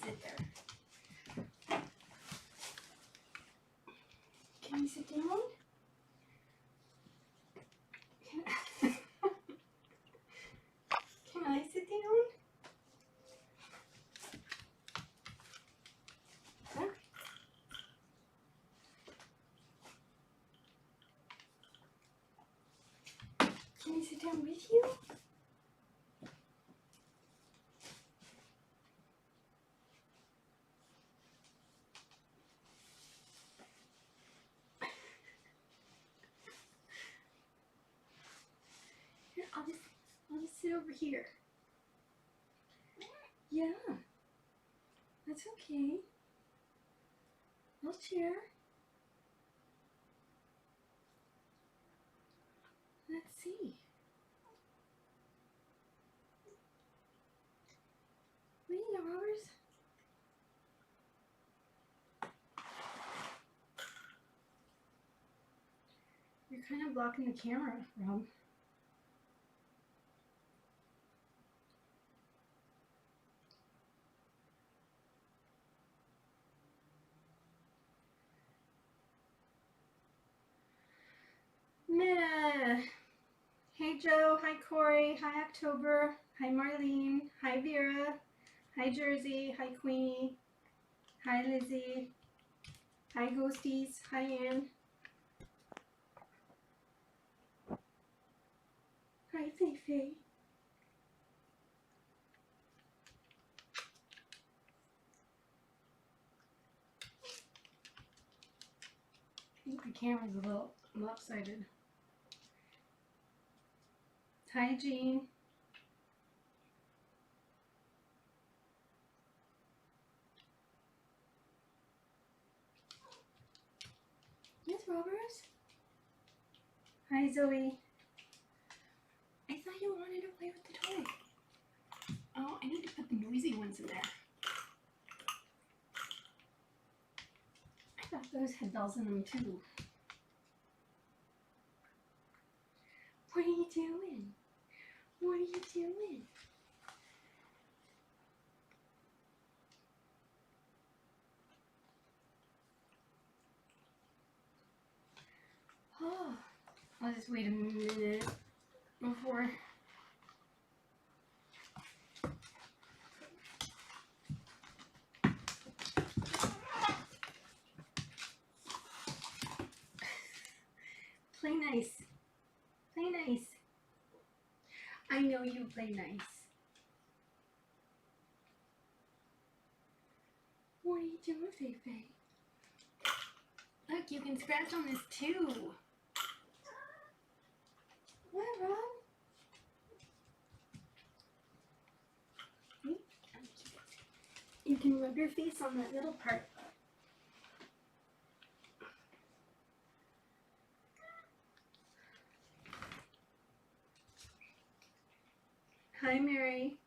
sit there. Can you sit down? Can I sit down? Huh? Can I sit down with you? Here, I'll just sit over here. Yeah, that's okay. I'll share. Let's see. What do you got, Robbers? You're kind of blocking the camera, Rob. Meta. Hey Joe, hi Corey, hi October, hi Marlene, hi Vera, hi Jersey, hi Queenie, hi Lizzie, hi Ghosties, hi Ann, hi Feifei. I think the camera's a little lopsided. Hi Jean. Yes, Robbers. Hi Zoe. I thought you wanted to play with the toy. Oh, I need to put the noisy ones in there. I thought those had bells in them too. What are you doing? What are you doing? Oh, I'll just wait a minute before. Play nice. Play nice. I know you play nice. What are you doing, Feifei? Look, you can scratch on this too. What, Rob? You can rub your face on that little part. Hi, Mary.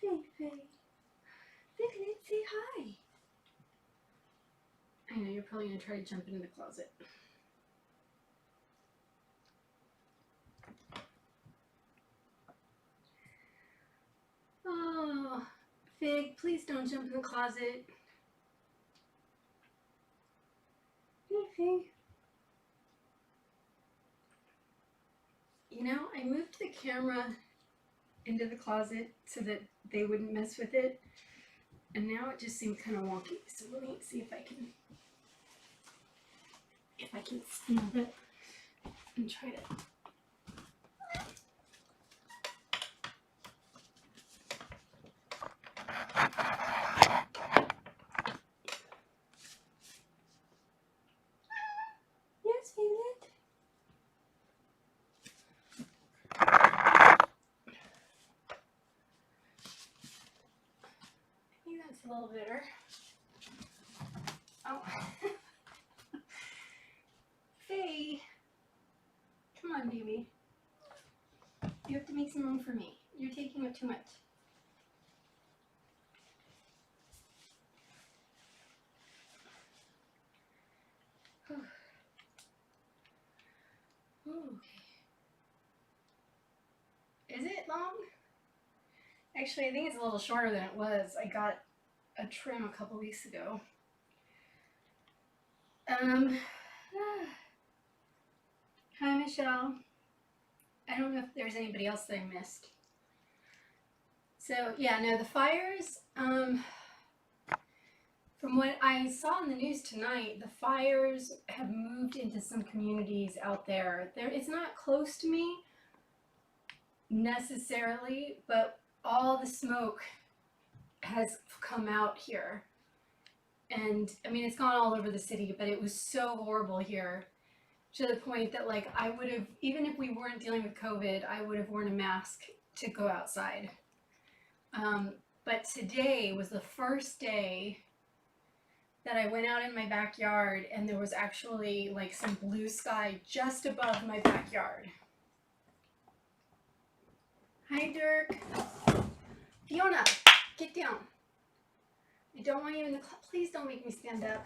Feifei. Piglet, say hi. I know you're probably going to try to jump into the closet. Oh, Fig, please don't jump in the closet. Hey, Fig. You know, I moved the camera into the closet so that they wouldn't mess with it, and now it just seems kind of wonky. So let me see if I can stand it and try to. Yes, Violet. I think that's a little better. Oh. Faye. Come on, baby. You have to make some room for me. You're taking up too much. Okay. Actually, I think it's a little shorter than it was. I got a trim a couple weeks ago. Hi, Michelle. I don't know if there's anybody else that I missed. So, yeah, no, the fires, from what I saw in the news tonight, the fires have moved into some communities out there. It's not close to me necessarily, but all the smoke has come out here. And I mean, it's gone all over the city, but it was so horrible here to the point that, like, I would have, even if we weren't dealing with COVID, I would have worn a mask to go outside. But today was the first day that I went out in my backyard and there was actually like some blue sky just above my backyard. Hi, Dirk. Fiona, get down. I don't want you in the club. Please don't make me stand up.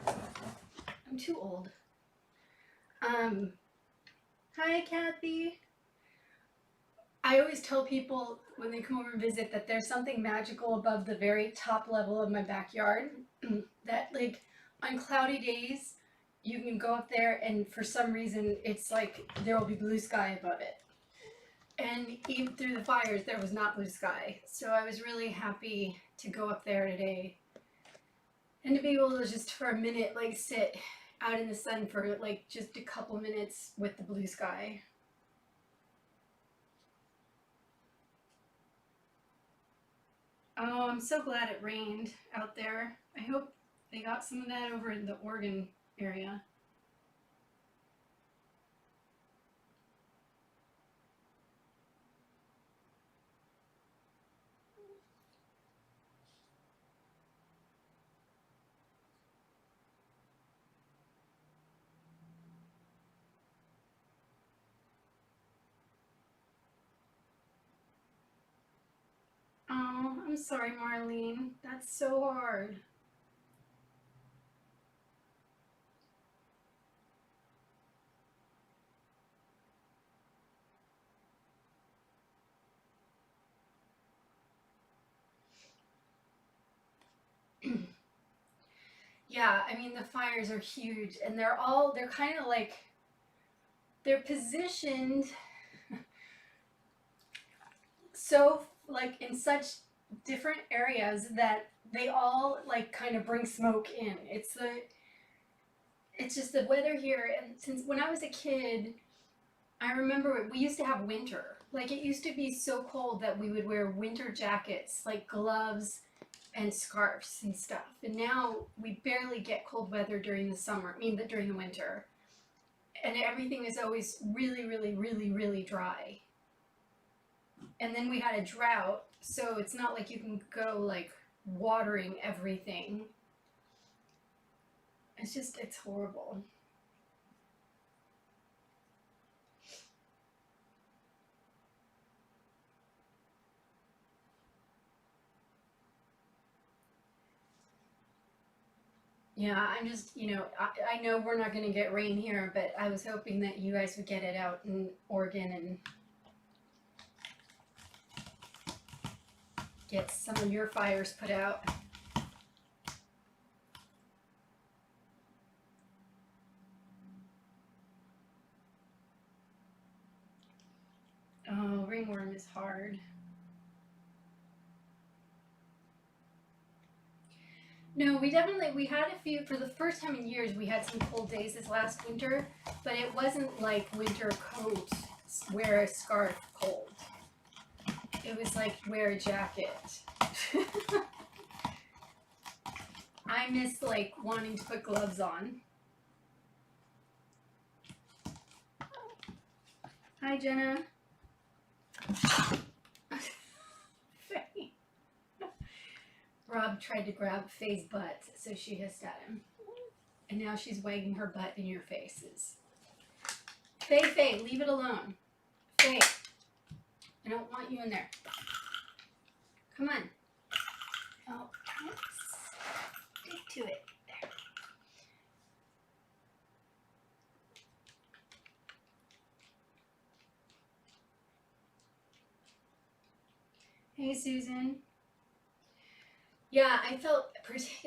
I'm too old. Hi, Kathy. I always tell people when they come over and visit that there's something magical above the very top level of my backyard. That, like, on cloudy days, you can go up there and for some reason it's like there will be blue sky above it. And even through the fires, there was not blue sky. So I was really happy to go up there today and to be able to just for a minute, like, sit out in the sun for like just a couple minutes with the blue sky. Oh, I'm so glad it rained out there. I hope they got some of that over in the Oregon area. Oh, I'm sorry, Marlene. That's so hard. Yeah, I mean, the fires are huge and they're kind of like, they're positioned so, like, in such different areas that they all, like, kind of bring smoke in. It's just the weather here, and since when I was a kid, I remember we used to have winter. Like, it used to be so cold that we would wear winter jackets, like gloves and scarves and stuff. And now we barely get cold weather during the summer, during the winter. And everything is always really, really, really, really dry. And then we had a drought, so it's not like you can go, like, watering everything. It's horrible. Yeah, I'm just, I know we're not going to get rain here, but I was hoping that you guys would get it out in Oregon and get some of your fires put out. Oh, ringworm is hard. No, we had a few, for the first time in years, we had some cold days this last winter, but it wasn't like winter coat, wear a scarf cold. It was like wear a jacket. I miss, like, wanting to put gloves on. Hi, Jenna. Rob tried to grab Faye's butt, so she hissed at him. And now she's wagging her butt in your faces. Faye, leave it alone. Faye, I don't want you in there. Come on. Oh, stick to it. There. Hey, Susan. Yeah, I felt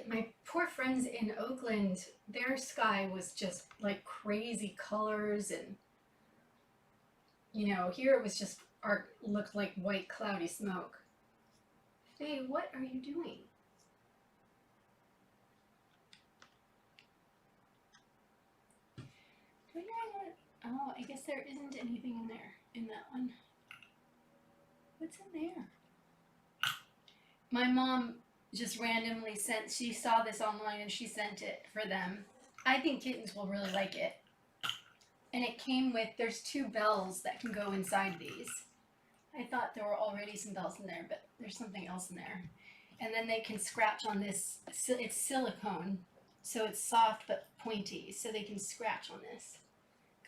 my poor friends in Oakland, their sky was just like crazy colors, and here it was just looked like white cloudy smoke. Hey, what are you doing? Oh, I guess there isn't anything in there in that one. What's in there? My mom just randomly she saw this online and she sent it for them. I think kittens will really like it. And it came with, there's 2 bells that can go inside these. I thought there were already some bells in there, but there's something else in there. And then they can scratch on this, it's silicone, so it's soft but pointy, so they can scratch on this.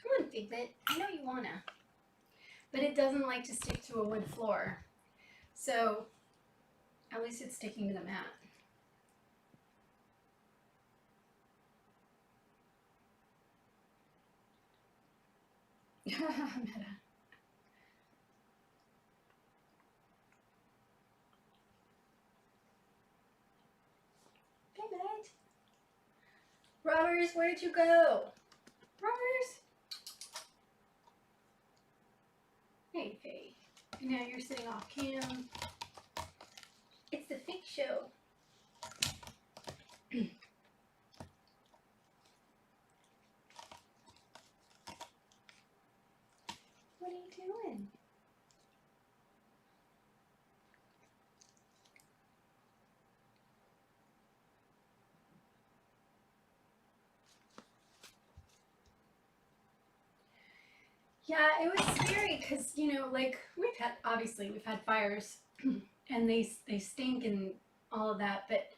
Come on, Figment, I know you wanna. But it doesn't like to stick to a wood floor. So, at least it's sticking to the mat. Meta. Piglet. Robbers, where'd you go? Robbers. Hey, Faye. And now you're sitting off cam. It's the Fig Show. What are you doing? Yeah, it was scary because, like we've had fires and they stink and all of that, but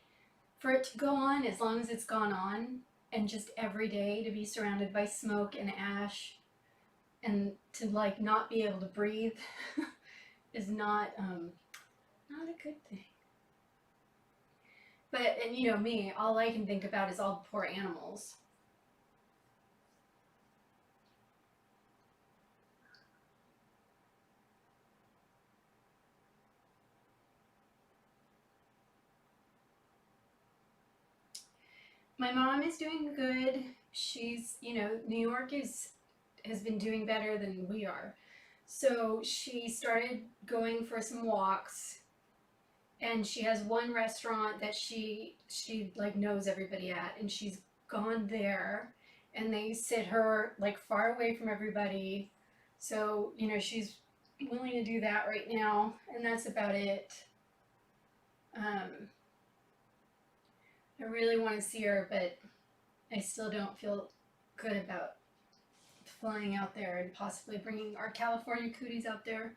for it to go on as long as it's gone on and just every day to be surrounded by smoke and ash and to like not be able to breathe is not a good thing. But, and me, all I can think about is all the poor animals. My mom is doing good. She's, New York has been doing better than we are. So she started going for some walks, and she has one restaurant that she like knows everybody at, and she's gone there, and they sit her like far away from everybody. So, she's willing to do that right now, and that's about it. I really want to see her, but I still don't feel good about flying out there and possibly bringing our California cooties out there.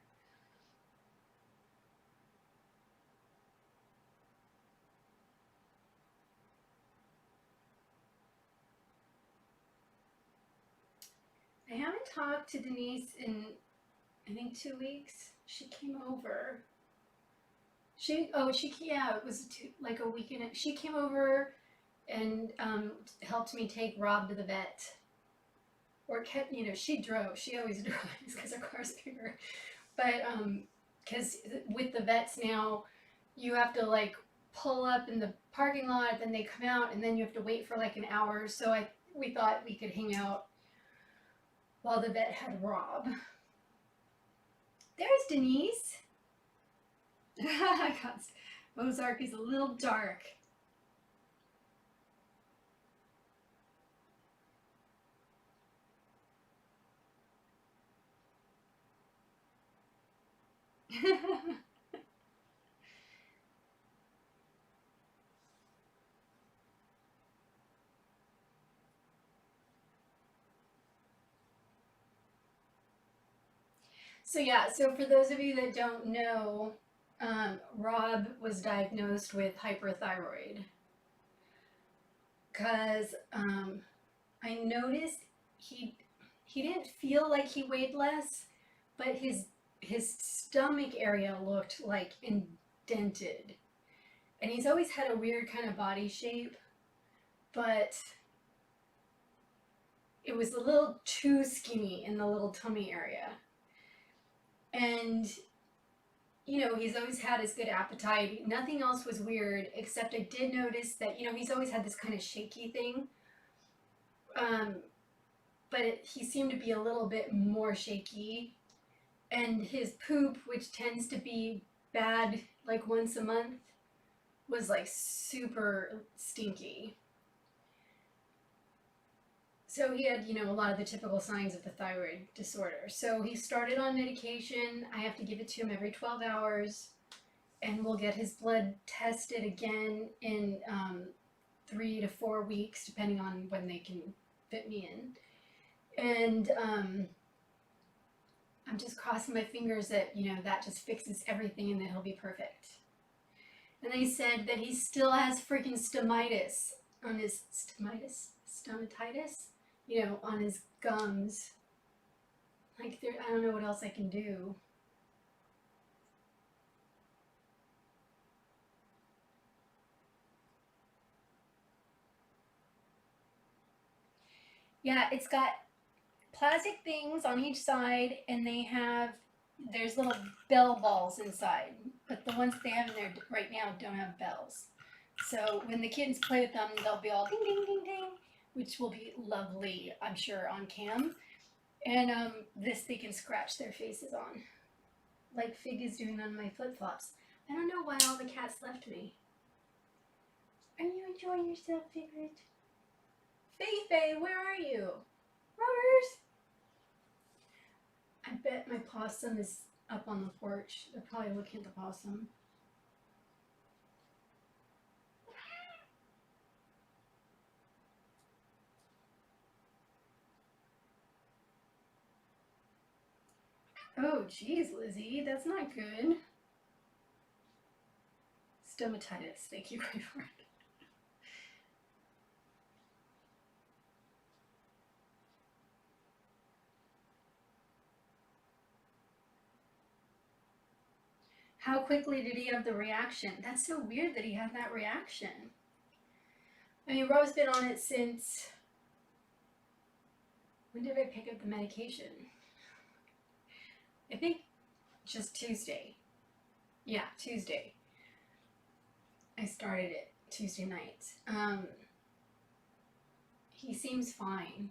I haven't talked to Denise in, I think, 2 weeks. She came over. Yeah, it was like a weekend. She came over and helped me take Rob to the vet. Or kept, she drove. She always drives because her car's bigger. But because with the vets now, you have to like pull up in the parking lot, then they come out, and then you have to wait for like an hour. So we thought we could hang out while the vet had Rob. There's Denise. Ozark is a little dark. So for those of you that don't know, Rob was diagnosed with hyperthyroid because I noticed he didn't feel like he weighed less, but his stomach area looked like indented, and he's always had a weird kind of body shape, but it was a little too skinny in the little tummy area. And you know, he's always had his good appetite. Nothing else was weird, except I did notice that, you know, he's always had this kind of shaky thing. But he seemed to be a little bit more shaky. And his poop, which tends to be bad like once a month, was like super stinky. So he had, you know, a lot of the typical signs of the thyroid disorder. So he started on medication. I have to give it to him every 12 hours. And we'll get his blood tested again in 3 to 4 weeks, depending on when they can fit me in. And I'm just crossing my fingers that, you know, that just fixes everything and that he'll be perfect. And they said that he still has freaking stomatitis on his stomatitis, you know, on his gums. Like, I don't know what else I can do. Yeah, it's got plastic things on each side, and there's little bell balls inside, but the ones that they have in there right now don't have bells. So when the kittens play with them, they'll be all ding, ding, ding, ding, which will be lovely, I'm sure, on cam. And this they can scratch their faces on, like Fig is doing on my flip-flops. I don't know why all the cats left me. Are you enjoying yourself, Figlet? Faye, where are you? Rose! I bet my possum is up on the porch. They're probably looking at the possum. Oh, geez, Lizzie, that's not good. Stomatitis, thank you very much. How quickly did he have the reaction? That's so weird that he had that reaction. I mean, Ro's been on it since... When did I pick up the medication? I think just Tuesday. Yeah, Tuesday. I started it Tuesday night. He seems fine.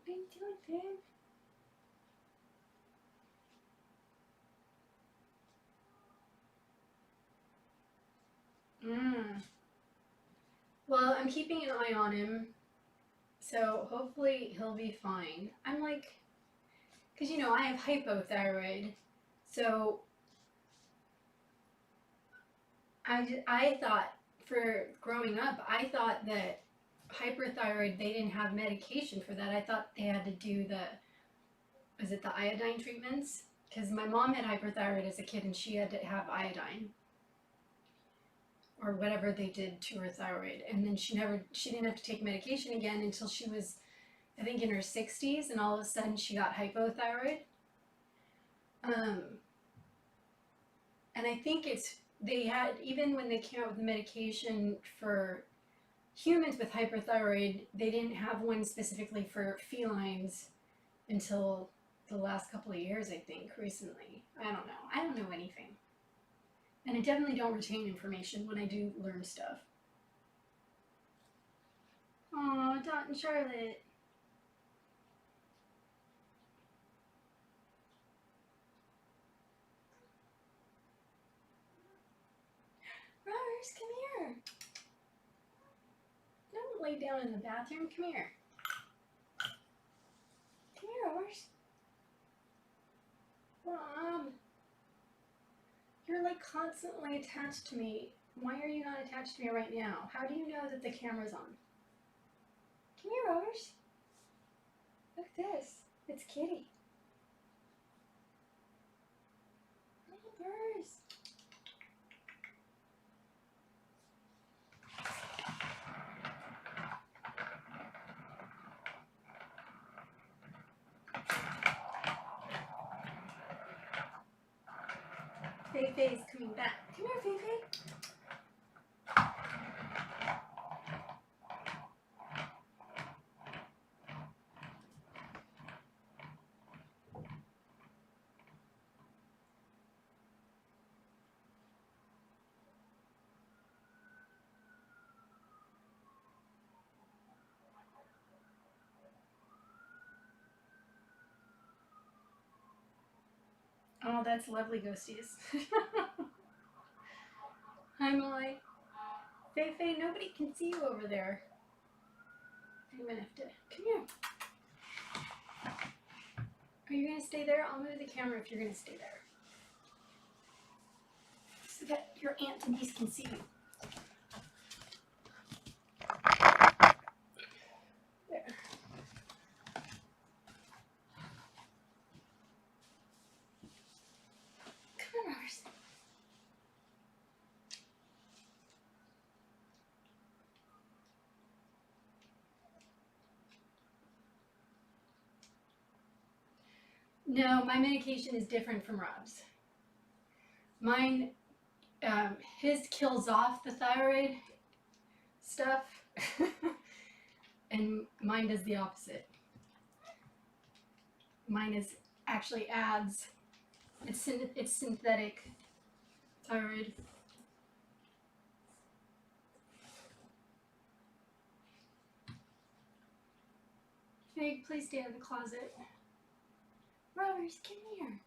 What are you doing, Finn? Well, I'm keeping an eye on him, so hopefully he'll be fine. I'm like, because, you know, I have hypothyroid, so I thought, for growing up, I thought that hyperthyroid, they didn't have medication for that. I thought they had to do the iodine treatments? Because my mom had hyperthyroid as a kid and she had to have iodine. Or whatever they did to her thyroid. And then she didn't have to take medication again until she was, I think, in her 60s, and all of a sudden she got hypothyroid. And I think they had, even when they came out with the medication for humans with hyperthyroid, they didn't have one specifically for felines until the last couple of years, I think, recently. I don't know. I don't know anything. And I definitely don't retain information when I do learn stuff. Aw, Dot and Charlotte. Rose, come here. Don't lay down in the bathroom. Come here. Come here, Rose. Mom. You're like constantly attached to me. Why are you not attached to me right now? How do you know that the camera's on? Come here, Rose. Look at this. It's Kitty. Little birds. Faye's coming back. Come here, Faye. Oh, that's lovely, ghosties. Hi, Molly. Faye, nobody can see you over there. I'm gonna have to, come here. Are you gonna stay there? I'll move the camera if you're gonna stay there. So that your aunt Denise can see you. There. Come on, Rose. No, my medication is different from Rob's. Mine, his kills off the thyroid stuff, and mine does the opposite. Mine is actually adds. It's synthetic thyroid. Hey, please stay out of the closet. Rose, come here.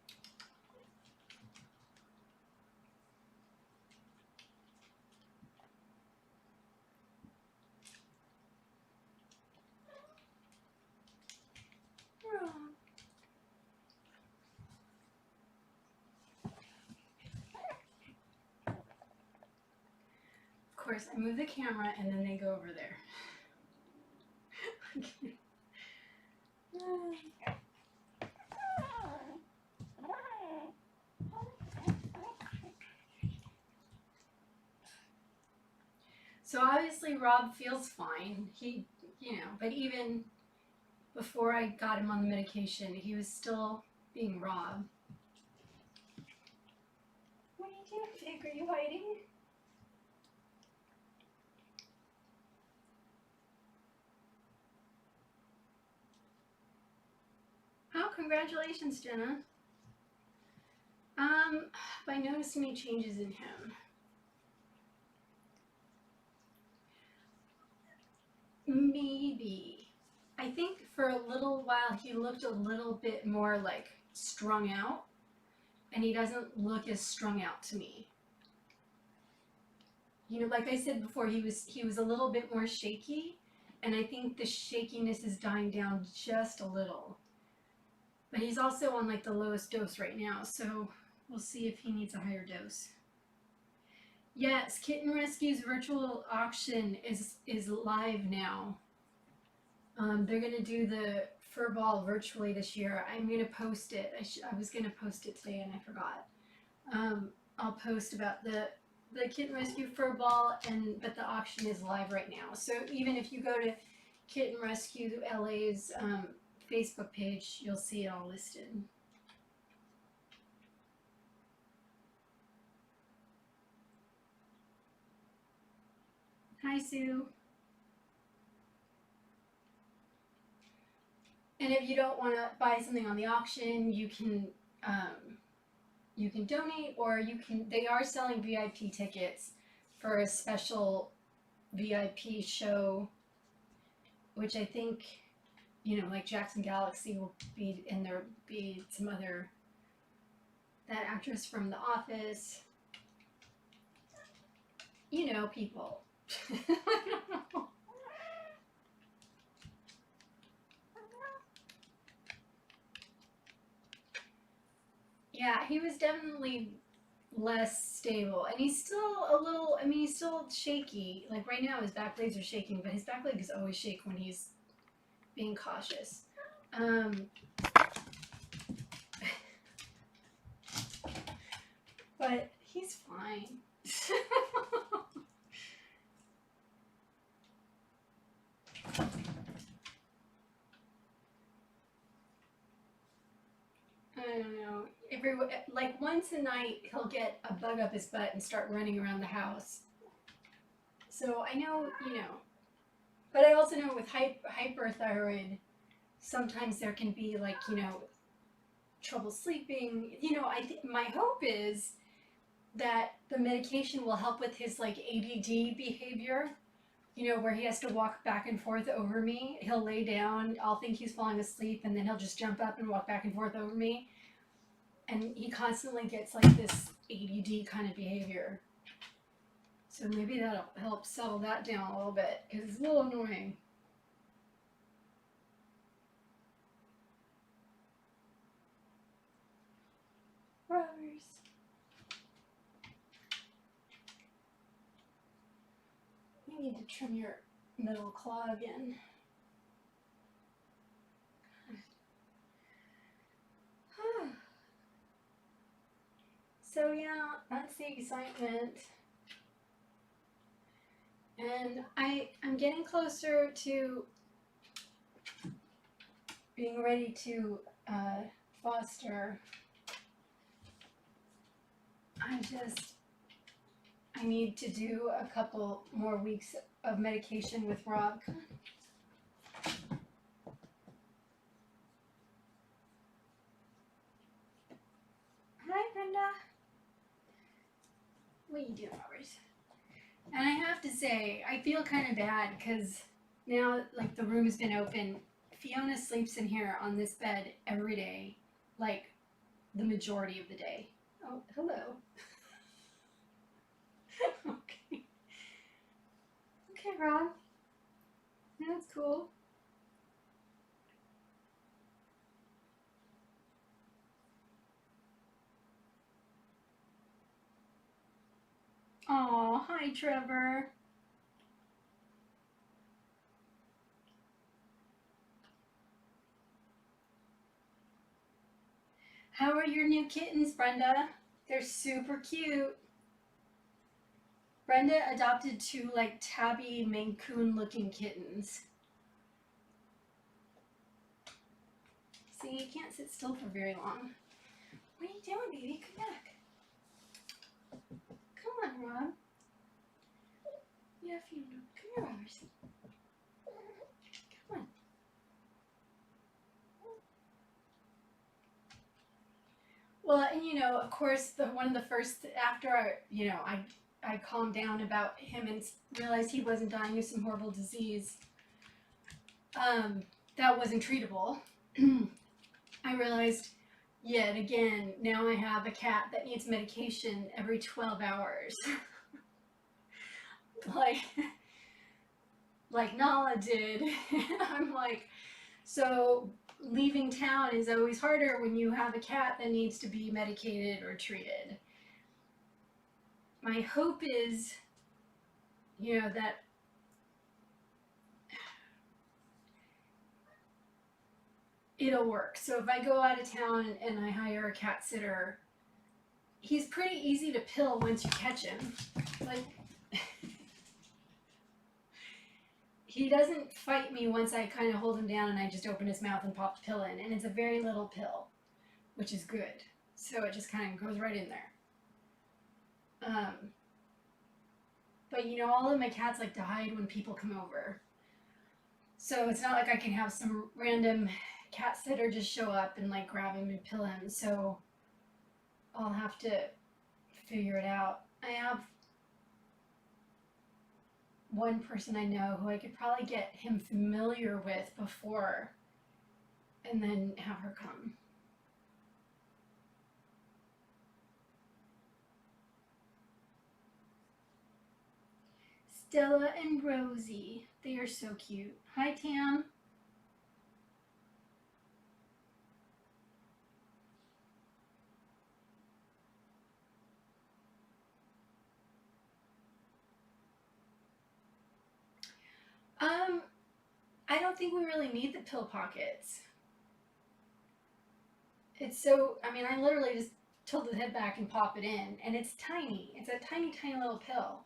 Of course, I move the camera and then they go over there. So obviously Rob feels fine. He, but even before I got him on the medication, he was still being Rob. What are you doing, Fig? Are you hiding? Oh, congratulations, Jenna. By noticing any changes in him. Maybe. I think for a little while he looked a little bit more like strung out, and he doesn't look as strung out to me. Like I said before, he was a little bit more shaky, and I think the shakiness is dying down just a little. But he's also on like the lowest dose right now, so we'll see if he needs a higher dose. Yes, Kitten Rescue's virtual auction is live now. They're gonna do the fur ball virtually this year. I'm gonna post it. I was gonna post it today and I forgot. I'll post about the Kitten Rescue fur ball, but the auction is live right now. So even if you go to Kitten Rescue LA's Facebook page, you'll see it all listed. Hi, Sue. And if you don't want to buy something on the auction, you can donate, or they are selling VIP tickets for a special VIP show, which I think, like Jackson Galaxy will be, and there'll be some other, that actress from The Office, people. Yeah, he was definitely less stable, and he's still a little, he's still shaky. Like right now his back legs are shaking, but his back legs always shake when he's being cautious. But he's fine. I don't know. Like once a night, he'll get a bug up his butt and start running around the house. So I know, but I also know with hyperthyroid, sometimes there can be like, trouble sleeping. My hope is that the medication will help with his like ADD behavior, where he has to walk back and forth over me. He'll lay down, I'll think he's falling asleep, and then he'll just jump up and walk back and forth over me. and he constantly gets like this ADD kind of behavior. So maybe that'll help settle that down a little bit, because it's a little annoying. Rubbers. You need to trim your middle claw again. So yeah, that's the excitement. And I'm getting closer to being ready to foster. I need to do a couple more weeks of medication with Rob. Hi, Brenda. What are you doing, Robert? And I have to say, I feel kind of bad because now, like, the room's been open. Fiona sleeps in here on this bed every day, like, the majority of the day. Oh, hello. Okay. Okay, Rob. That's cool. Aw, hi, Trevor. How are your new kittens, Brenda? They're super cute. Brenda adopted 2 like tabby Maine Coon looking kittens. See, you can't sit still for very long. What are you doing, baby? Come back. Come on, Rob. Yeah, Fiona. Come here, Robbers. Come on. Well, and you know, of course, one of the first after I calmed down about him and realized he wasn't dying of some horrible disease that wasn't treatable. I realized yet again now I have a cat that needs medication every 12 hours. like Nala did. I'm like, so leaving town is always harder when you have a cat that needs to be medicated or treated. My hope is, that it'll work. So if I go out of town and I hire a cat sitter, he's pretty easy to pill once you catch him. Like, he doesn't fight me once I kind of hold him down and I just open his mouth and pop the pill in. And it's a very little pill, which is good. So it just kind of goes right in there. But all of my cats like to hide when people come over. So it's not like I can have some random cat sitter just show up and like grab him and pill him. So I'll have to figure it out. I have one person I know who I could probably get him familiar with before and then have her come. Stella and Rosie. They are so cute. Hi, Tam. I don't think we really need the pill pockets. It's so, I literally just tilt the head back and pop it in, and it's tiny. It's a tiny, tiny little pill.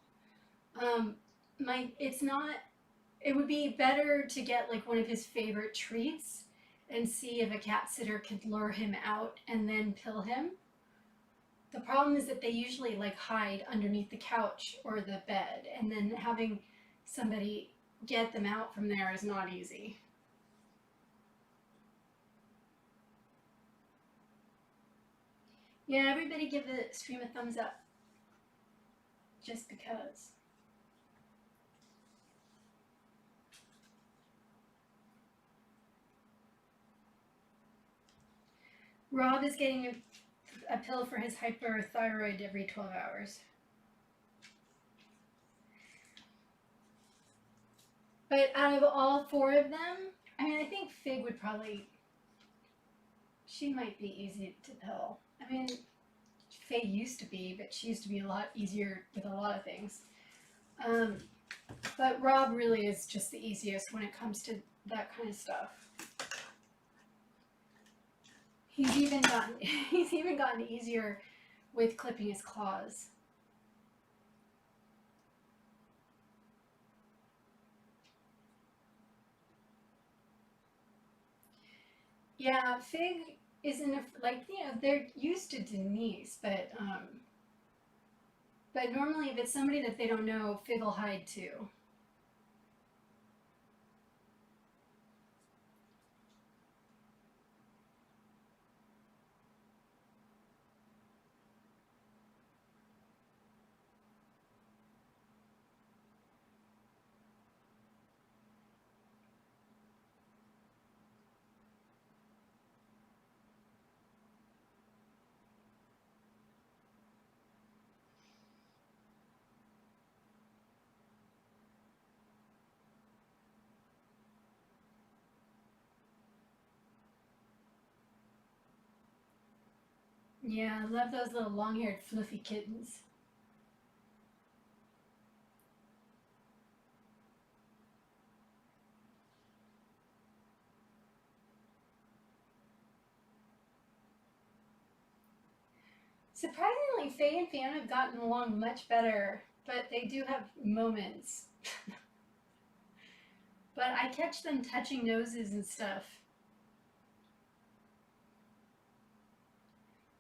It would be better to get like one of his favorite treats and see if a cat sitter could lure him out and then pill him. The problem is that they usually like hide underneath the couch or the bed, and then having somebody get them out from there is not easy. Yeah, everybody give the stream a thumbs up. Just because. Rob is getting a pill for his hyperthyroid every 12 hours. But out of all 4 of them, I mean, I think Fig would probably, she might be easy to pill. I mean, Faye used to be, but she used to be a lot easier with a lot of things. But Rob really is just the easiest when it comes to that kind of stuff. He's even gotten easier with clipping his claws. Yeah, Fig isn't like, you know, they're used to Denise, but normally if it's somebody that they don't know, Fig will hide too. Yeah, I love those little long-haired fluffy kittens. Surprisingly, Faye and Fiona have gotten along much better, but they do have moments. But I catch them touching noses and stuff.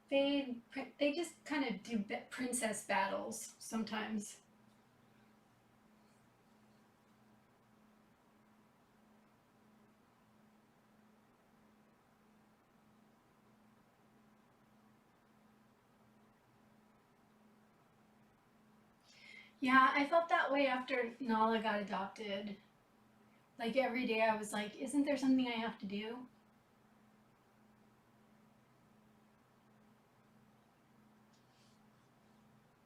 They just kind of do princess battles sometimes. Yeah, I felt that way after Nala got adopted. Like every day I was like, isn't there something I have to do?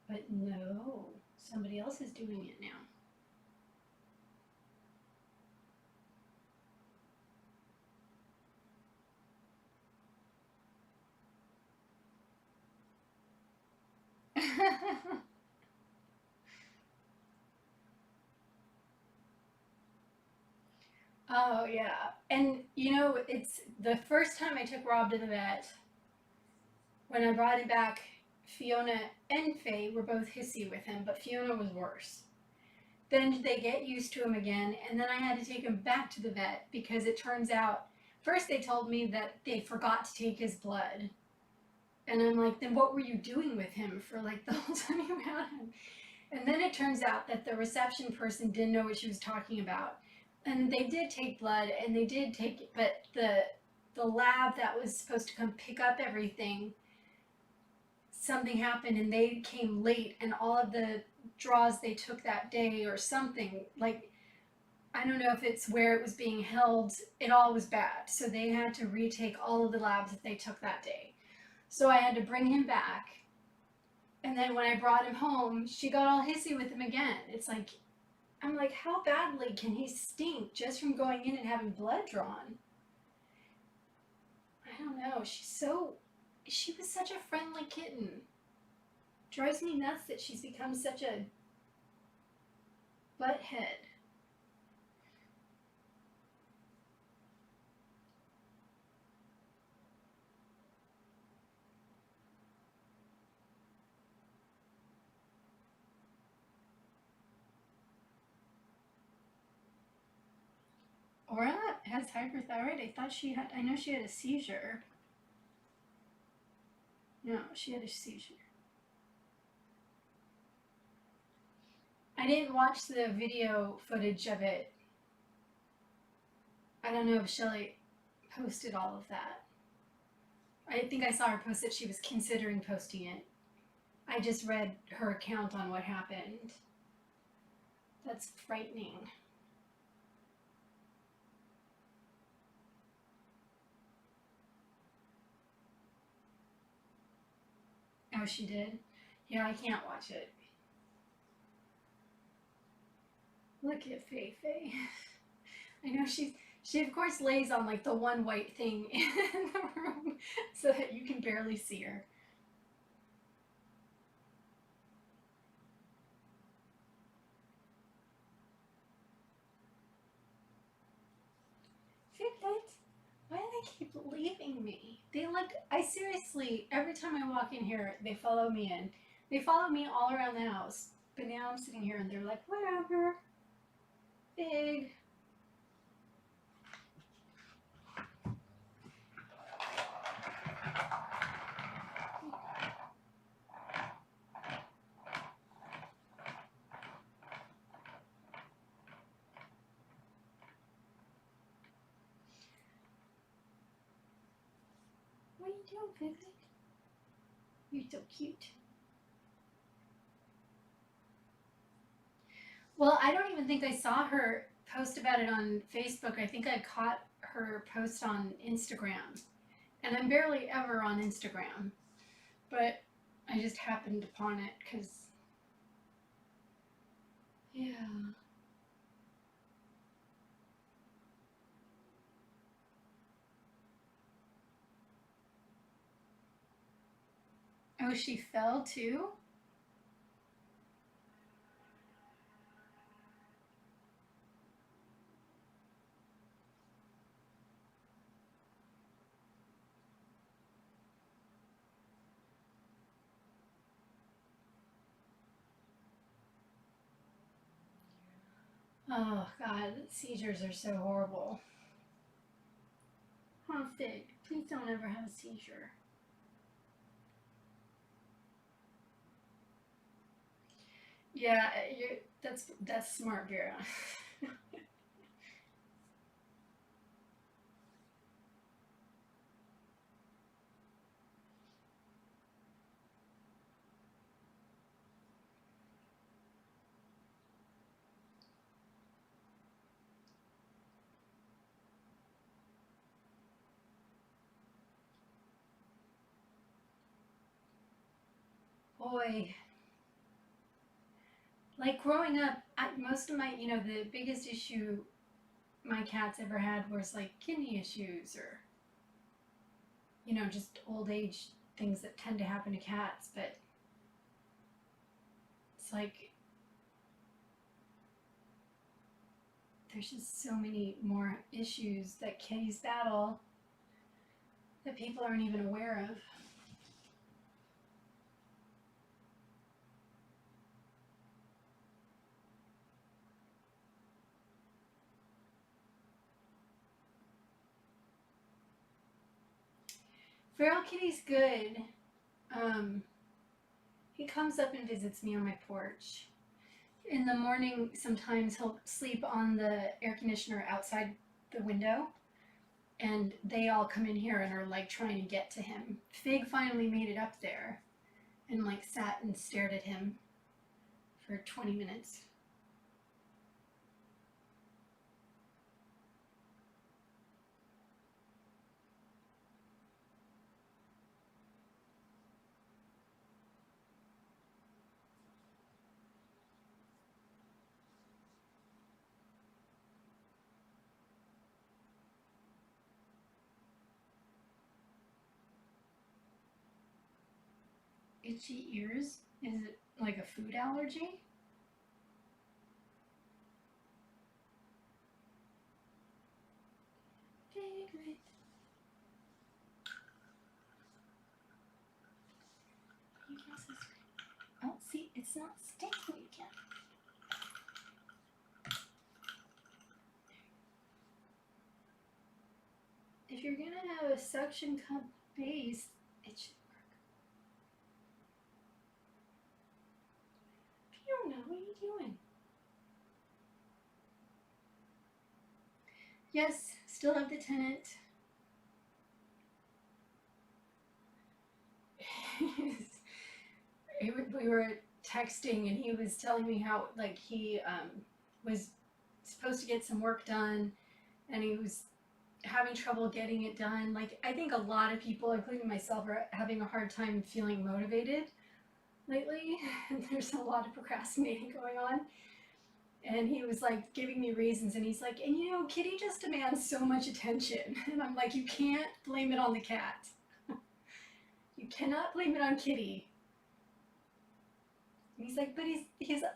But no, somebody else is doing it now. Oh yeah. And you know, it's the first time I took Rob to the vet, when I brought him back, Fiona and Faye were both hissy with him, but Fiona was worse. Then they get used to him again, and then I had to take him back to the vet because it turns out, first they told me that they forgot to take his blood. And I'm like, then what were you doing with him for like the whole time you had him? And then it turns out that the reception person didn't know what she was talking about. And they did take blood, and they did take it, but the lab that was supposed to come pick up everything, something happened and they came late, and all of the draws they took that day or something, like, I don't know if it's where it was being held, it all was bad. So they had to retake all of the labs that they took that day. So I had to bring him back. And then when I brought him home, she got all hissy with him again. It's like, I'm like, how badly can he stink just from going in and having blood drawn? I don't know. She was such a friendly kitten. Drives me nuts that she's become such a butthead. Aura has hyperthyroid. I know she had a seizure. No, she had a seizure. I didn't watch the video footage of it. I don't know if Shelly posted all of that. I think I saw her post that she was considering posting it. I just read her account on what happened. That's frightening. Oh, she did? Yeah, I can't watch it. Look at Fei Fei. I know she of course lays on like the one white thing in the room so that you can barely see her. Figlet, why do they keep leaving me? I seriously, every time I walk in here, they follow me in. They follow me all around the house. But now I'm sitting here and they're like, whatever. Big. What are you doing, Figlet? You're so cute. Well, I don't even think I saw her post about it on Facebook. I think I caught her post on Instagram. And I'm barely ever on Instagram. But I just happened upon it because, yeah. Oh, she fell too? Oh, God, seizures are so horrible. Huh, Fig, please don't ever have a seizure. Yeah, that's smart, Vera. Boy, like growing up, most of my, the biggest issue my cats ever had was like kidney issues or, just old age things that tend to happen to cats. But it's like there's just so many more issues that kitties battle that people aren't even aware of. Feral Kitty's good. Um, he comes up and visits me on my porch. In the morning, sometimes he'll sleep on the air conditioner outside the window, and they all come in here and are like trying to get to him. Fig finally made it up there and like sat and stared at him for 20 minutes. Itchy ears? Is it like a food allergy? Figlet. Oh, see, it's not sticking again. If you're gonna have a suction cup base, it should work. Fiona, what are you doing? Yes, still have the tenant. We were texting and he was telling me how like he was supposed to get some work done and he was having trouble getting it done. Like, I think a lot of people, including myself, are having a hard time feeling motivated lately. And there's a lot of procrastinating going on. And he was like giving me reasons, and he's like, and you know, Kitty just demands so much attention. And I'm like, you can't blame it on the cat. You cannot blame it on Kitty. And he's like, but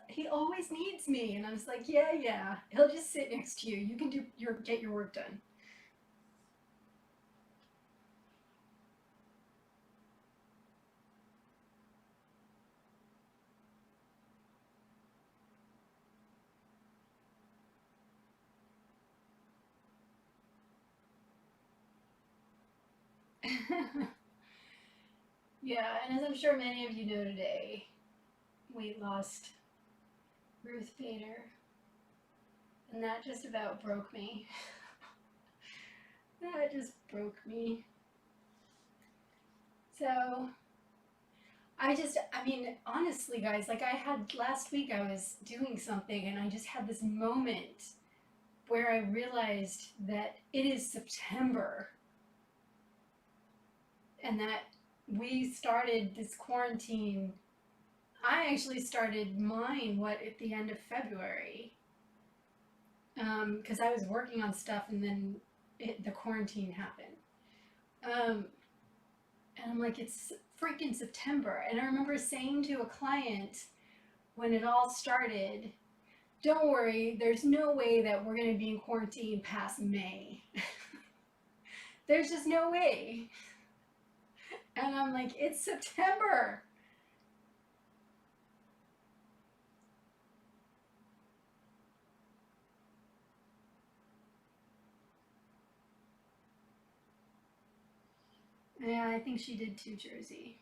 he always needs me. And I was like, yeah. He'll just sit next to you. You can get your work done. Yeah, and as I'm sure many of you know today, we lost Ruth Bader, and that just about broke me. That just broke me. So, I mean, honestly, guys, like I had last week, I was doing something and I just had this moment where I realized that it is September and that we started this quarantine. I actually started mine, at the end of February, because I was working on stuff and then the quarantine happened. And I'm like, it's freaking September. And I remember saying to a client when it all started, don't worry, there's no way that we're going to be in quarantine past May. There's just no way. And I'm like, it's September. Yeah, I think she did too, Jersey.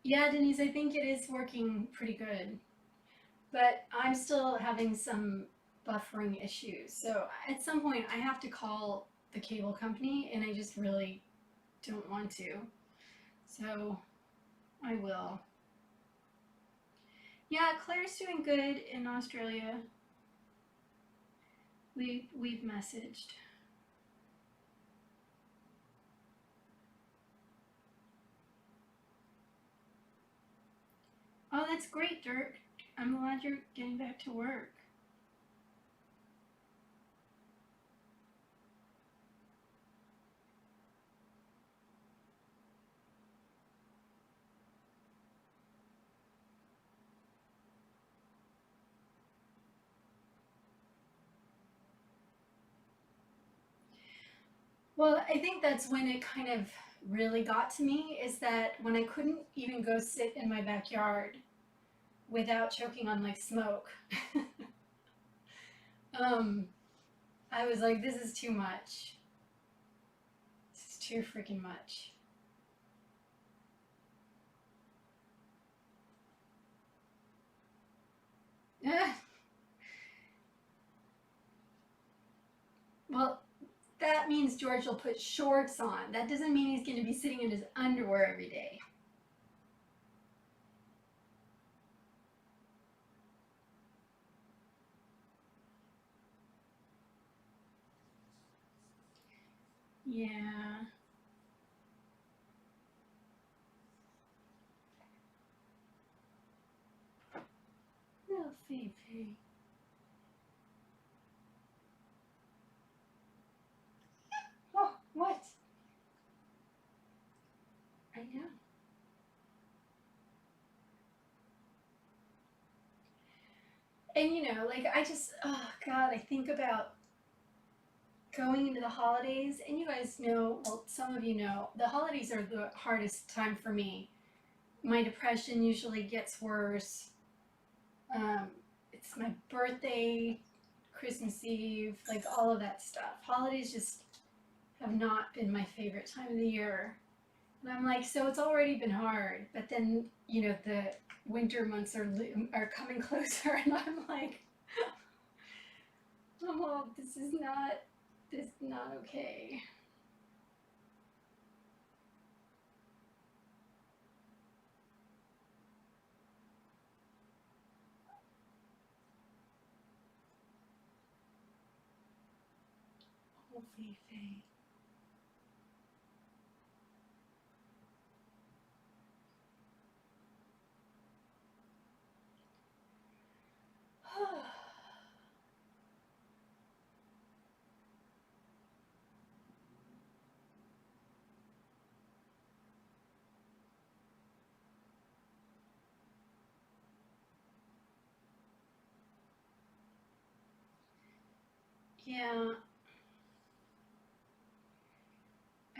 Yeah, Denise, I think it is working pretty good. But I'm still having some buffering issues. So at some point, I have to call the cable company, and I just really don't want to. So I will. Yeah, Claire's doing good in Australia. We've messaged. Oh, that's great, Dirk. I'm glad you're getting back to work. Well, I think that's when it kind of really got to me is that when I couldn't even go sit in my backyard without choking on like smoke. um, I was like, this is too much. This is too freaking much. Well, that means George will put shorts on. That doesn't mean he's going to be sitting in his underwear every day. Yeah. Little Fifi. Oh, what? I know. And you know, like I just, oh God, I think about going into the holidays, and you guys know, well, some of you know, the holidays are the hardest time for me. My depression usually gets worse. Um, it's my birthday, Christmas Eve, like all of that stuff. Holidays just have not been my favorite time of the year. And I'm like, so it's already been hard, but then, you know, the winter months are coming closer, and I'm like, oh, this is not okay. Feifei. Yeah,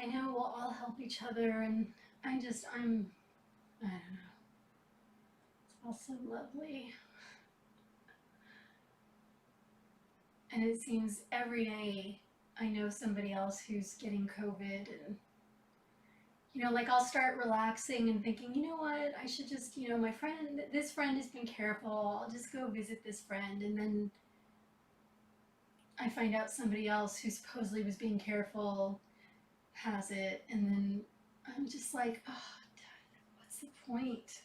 I know we'll all help each other, and I don't know, it's all so lovely. And it seems every day I know somebody else who's getting COVID, and like I'll start relaxing and thinking, you know what, I should just, this friend has been careful, I'll just go visit this friend, and then I find out somebody else who supposedly was being careful has it, and then I'm just like, oh, what's the point?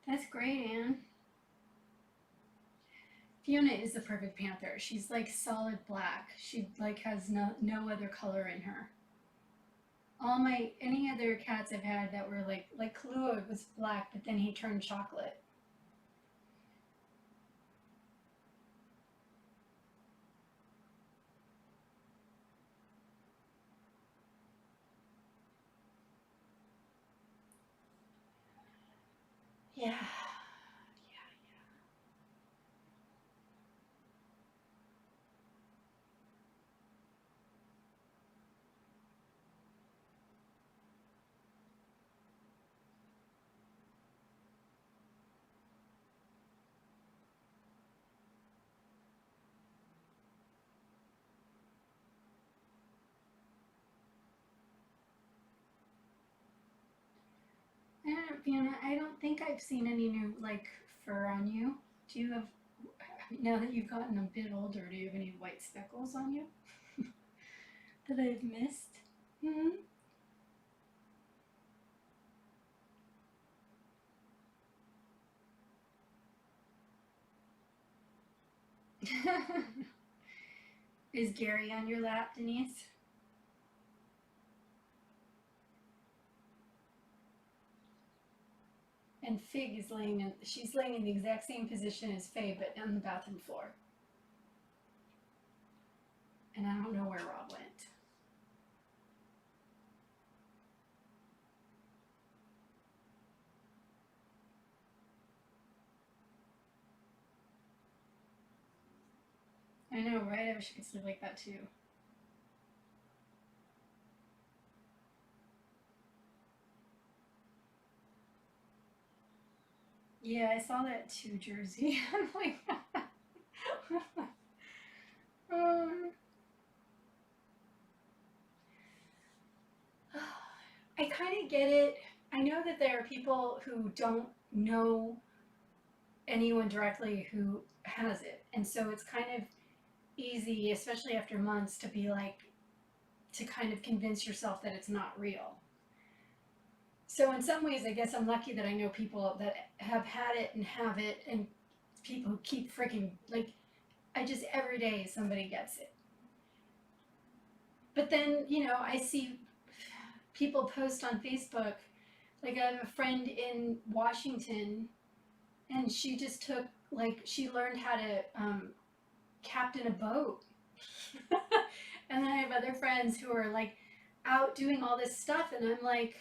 That's great, Anne. Fiona is the perfect panther. She's like solid black. She like has no other color in her. Any other cats I've had that were like Kahlua was black, but then he turned chocolate. Yeah. I don't know, Fiona. I don't think I've seen any new like fur on you. Do you have now that you've gotten a bit older? Do you have any white speckles on you that I've missed? Hmm. Is Gary on your lap, Denise? And Fig is she's laying in the exact same position as Faye, but on the bathroom floor. And I don't know where Rob went. I know, right? I wish I could sleep like that too. Yeah, I saw that too, Jersey. I'm like, um, I kind of get it. I know that there are people who don't know anyone directly who has it. And so it's kind of easy, especially after months, to be like, to kind of convince yourself that it's not real. So in some ways, I guess I'm lucky that I know people that have had it and have it, and people who keep freaking like, I just every day somebody gets it. But then I see people post on Facebook. Like I have a friend in Washington, and she just took she learned how to captain a boat. And then I have other friends who are like out doing all this stuff, and I'm like,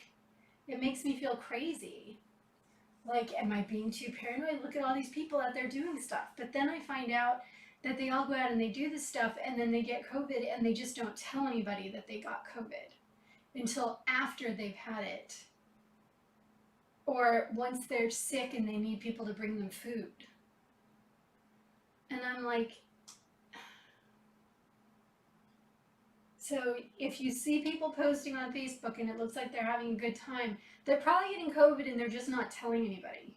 it makes me feel crazy. Like, am I being too paranoid? Look at all these people out there doing stuff. But then I find out that they all go out and they do this stuff, and then they get COVID, and they just don't tell anybody that they got COVID until after they've had it. Or once they're sick and they need people to bring them food. And I'm like, so if you see people posting on Facebook and it looks like they're having a good time, they're probably getting COVID and they're just not telling anybody.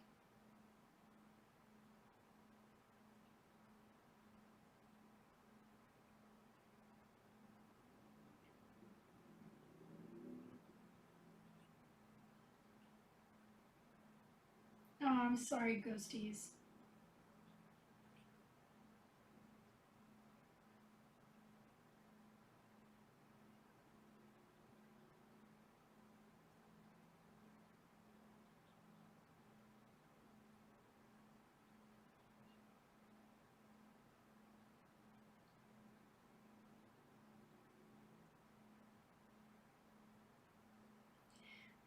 Oh, I'm sorry, ghosties.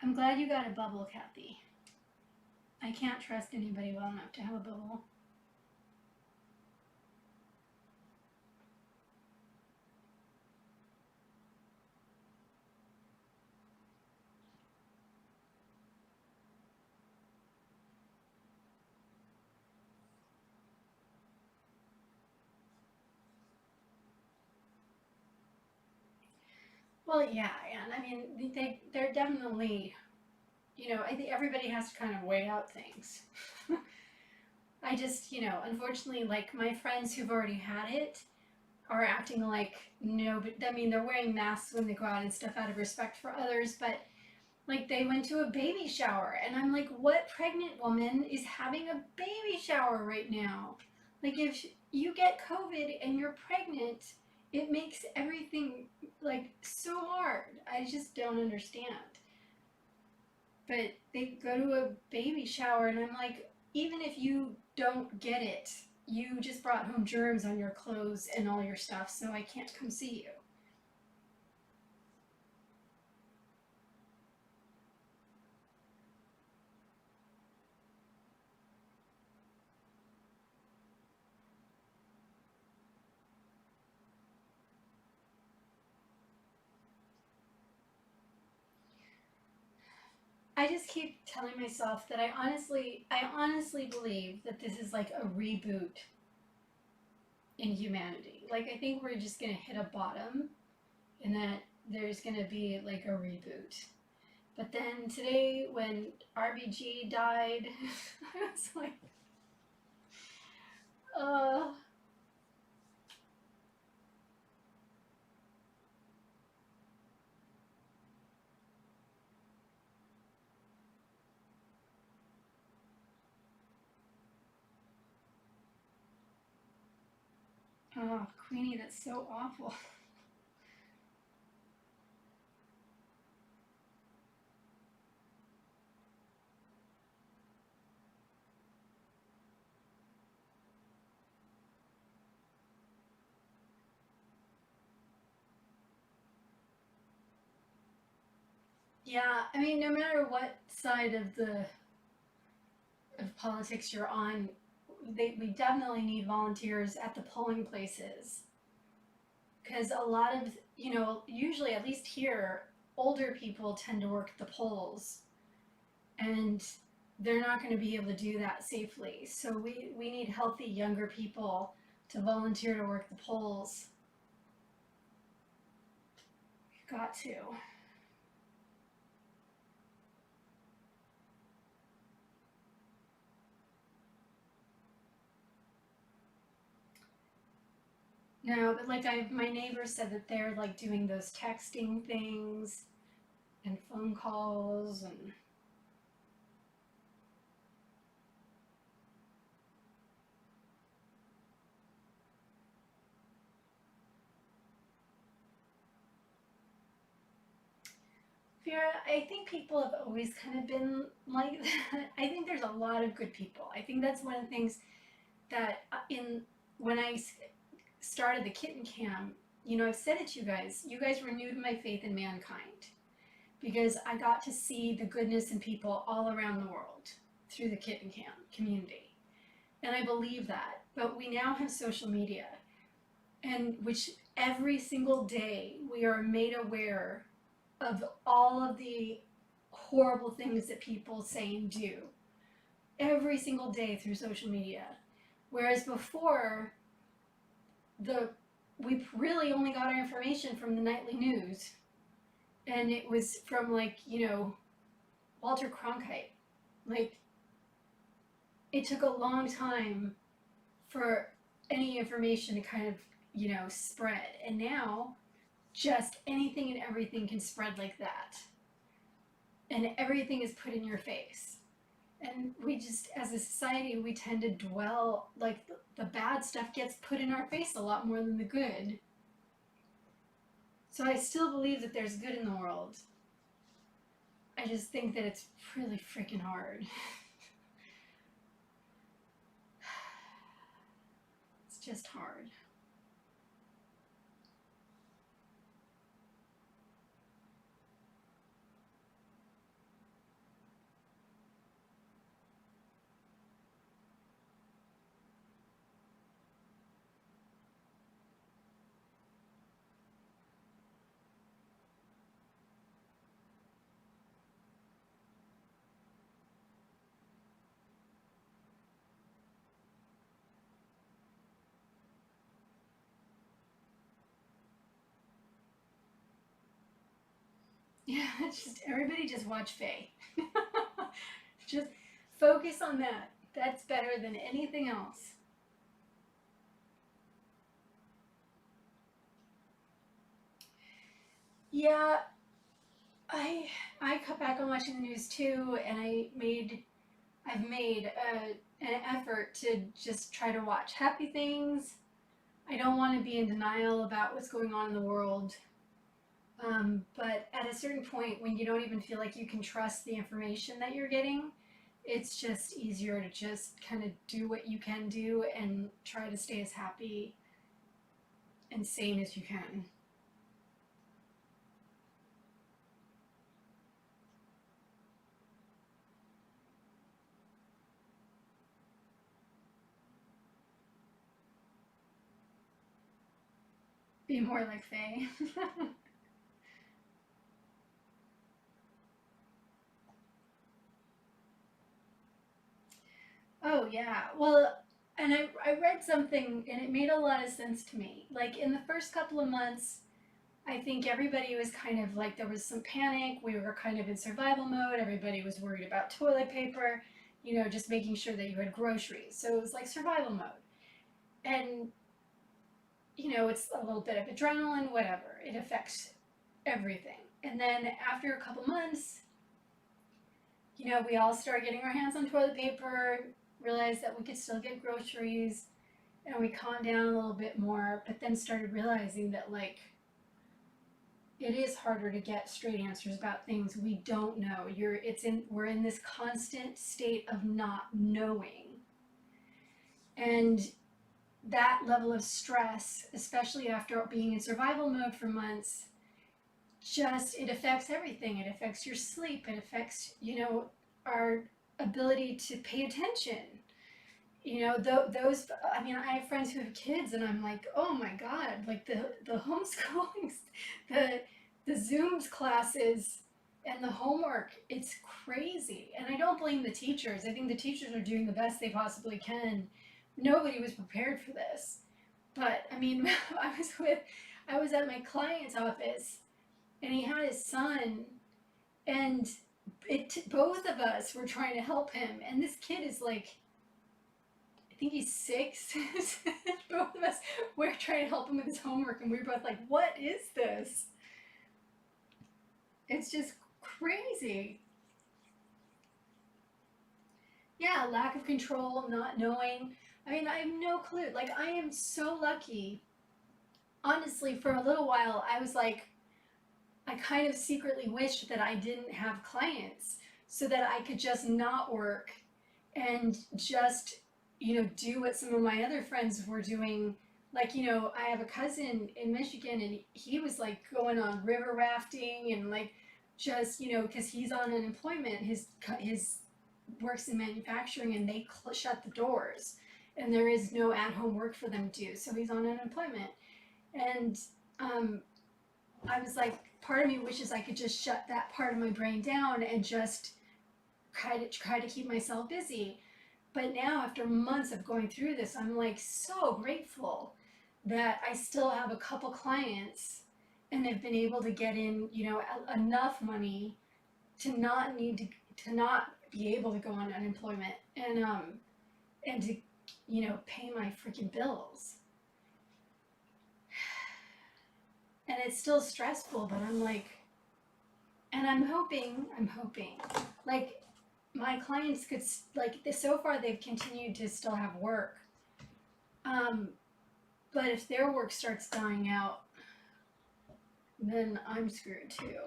I'm glad you got a bubble, Kathy. I can't trust anybody well enough to have a bubble. Well, yeah, and I mean, they're definitely, I think everybody has to kind of weigh out things. I just, unfortunately, like my friends who've already had it are acting like no, but I mean, they're wearing masks when they go out and stuff out of respect for others, but like they went to a baby shower, and I'm like, what pregnant woman is having a baby shower right now? Like, if you get COVID and you're pregnant, it makes everything like so hard. I just don't understand. But they go to a baby shower, and I'm like, even if you don't get it, you just brought home germs on your clothes and all your stuff, so I can't come see you. I just keep telling myself that I honestly believe that this is like a reboot in humanity. Like, I think we're just gonna hit a bottom, and that there's gonna be like a reboot. But then today, when RBG died, I was like, uh, oh, Queenie, that's so awful. Yeah, I mean, no matter what side of politics you're on, we definitely need volunteers at the polling places, because a lot of, usually at least here, older people tend to work the polls, and they're not going to be able to do that safely. So we need healthy younger people to volunteer to work the polls. We've got to. No, but like my neighbor said that they're like doing those texting things and phone calls and Vera, I think people have always kind of been like that. I think there's a lot of good people. I think that's one of the things that in when I started the kitten cam, I've said it to you guys. You guys renewed my faith in mankind because I got to see the goodness in people all around the world through the kitten cam community. And I believe that. But we now have social media, and which every single day we are made aware of all of the horrible things that people say and do every single day through social media. Whereas before, the we really only got our information from the nightly news, and it was from like Walter Cronkite. Like, it took a long time for any information to kind of spread, and now just anything and everything can spread like that, and everything is put in your face. And we just, as a society, we tend to dwell, like the bad stuff gets put in our face a lot more than the good. So I still believe that there's good in the world. I just think that it's really freaking hard. It's just hard. Yeah, it's just everybody just watch Faye. Just focus on that. That's better than anything else. Yeah, I I cut back on watching the news too, and I've made an effort to just try to watch happy things. I don't want to be in denial about what's going on in the world. But at a certain point, when you don't even feel like you can trust the information that you're getting, it's just easier to just kind of do what you can do and try to stay as happy and sane as you can. Be more like Faye. Oh, yeah. Well, and I read something and it made a lot of sense to me. Like in the first couple of months, I think everybody was kind of like there was some panic. We were kind of in survival mode. Everybody was worried about toilet paper, just making sure that you had groceries. So it was like survival mode. And, it's a little bit of adrenaline, whatever. It affects everything. And then after a couple months, we all started getting our hands on toilet paper, realized that we could still get groceries, and we calmed down a little bit more, but then started realizing that, like, it is harder to get straight answers about things we don't know. We're in this constant state of not knowing. And that level of stress, especially after being in survival mode for months, just it affects everything. It affects your sleep. It affects, our ability to pay attention. Those. I mean, I have friends who have kids, and I'm like, oh my god, like the homeschooling, the the Zooms classes, and the homework. It's crazy, and I don't blame the teachers. I think the teachers are doing the best they possibly can. Nobody was prepared for this, but I mean, I was at my client's office, and he had his son, and both of us were trying to help him, and this kid is like, I think he's 6. Both of us were trying to help him with his homework, and we were both like, what is this? It's just crazy. Yeah, lack of control, not knowing. I mean, I have no clue. Like, I am so lucky. Honestly, for a little while, I was like, I kind of secretly wished that I didn't have clients so that I could just not work and just, do what some of my other friends were doing. Like, I have a cousin in Michigan, and he was like going on river rafting and like just, because he's on unemployment. His works in manufacturing, and they shut the doors, and there is no at-home work for them to do. So he's on unemployment, and um, I was like, part of me wishes I could just shut that part of my brain down and just try to keep myself busy. But now, after months of going through this, I'm like so grateful that I still have a couple clients, and they've been able to get in, enough money to not need to not be able to go on unemployment, and to, pay my freaking bills. And it's still stressful, but I'm like, and I'm hoping, like, my clients could, like, so far they've continued to still have work. But if their work starts dying out, then I'm screwed too.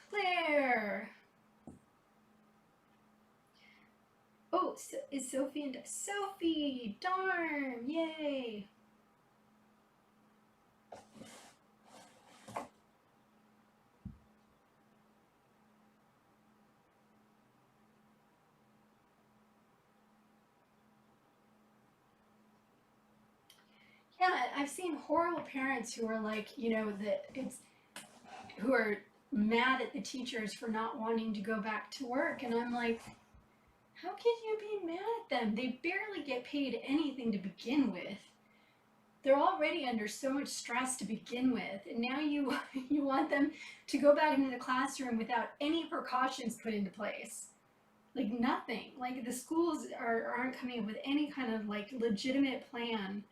Claire! Oh, so is Sophie and Sophie! Darn! Yay! Yeah, I've seen horrible parents who are like, who are mad at the teachers for not wanting to go back to work. And I'm like, how can you be mad at them? They barely get paid anything to begin with. They're already under so much stress to begin with. And now you you want them to go back into the classroom without any precautions put into place. Like nothing. Like the schools aren't coming up with any kind of like legitimate plan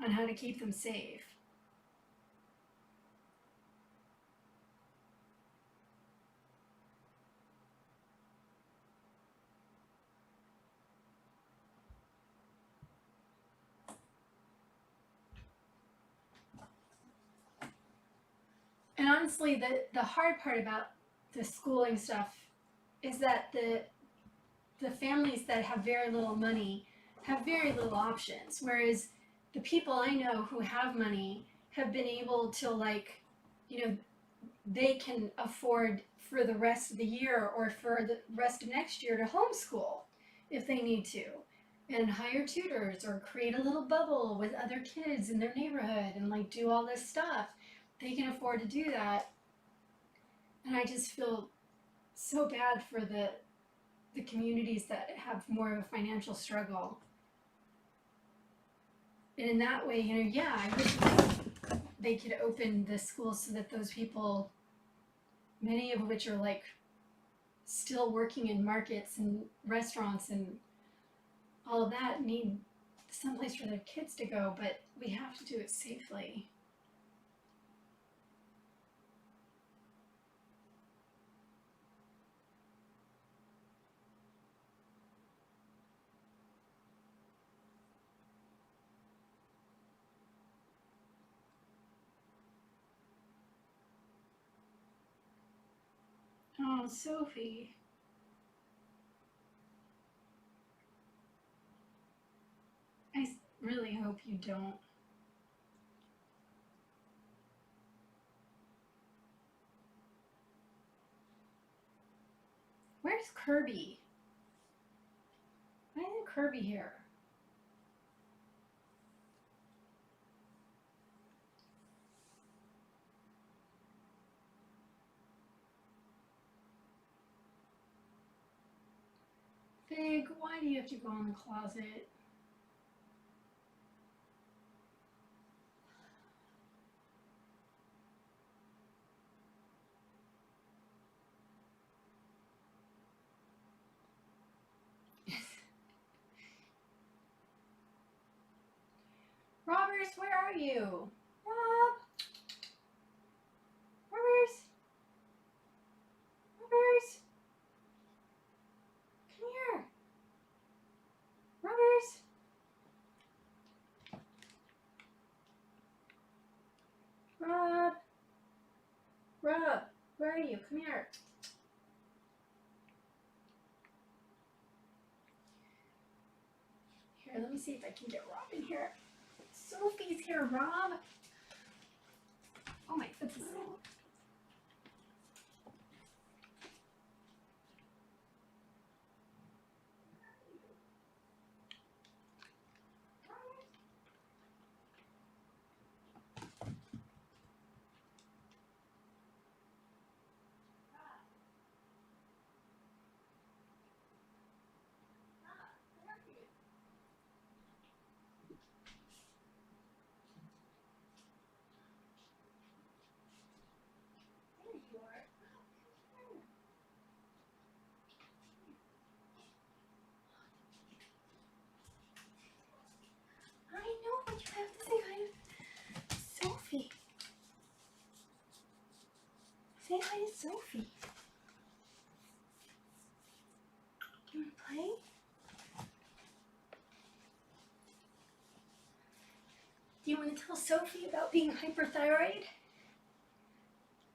on how to keep them safe. And honestly, the hard part about the schooling stuff is that the families that have very little money have very little options, whereas the people I know who have money have been able to, like, they can afford for the rest of the year or for the rest of next year to homeschool if they need to, and hire tutors or create a little bubble with other kids in their neighborhood and like do all this stuff. They can afford to do that. And I just feel so bad for the communities that have more of a financial struggle. And in that way, I wish they could open the schools so that those people, many of which are like still working in markets and restaurants and all of that, need someplace for their kids to go, but we have to do it safely. Oh, Sophie. I really hope you don't. Where's Kirby? Why isn't Kirby here? Big, why do you have to go in the closet? Robbers, where are you? Rob? Robbers? Robbers? Come here. Robbers? Rob? Rob, where are you? Come here. Here, let me see if I can get Rob in here. Sophie's here, Rob. Oh, my foot's asleep. I know, but you have to say hi to Sophie. Say hi to Sophie. tell Sophie about being hyperthyroid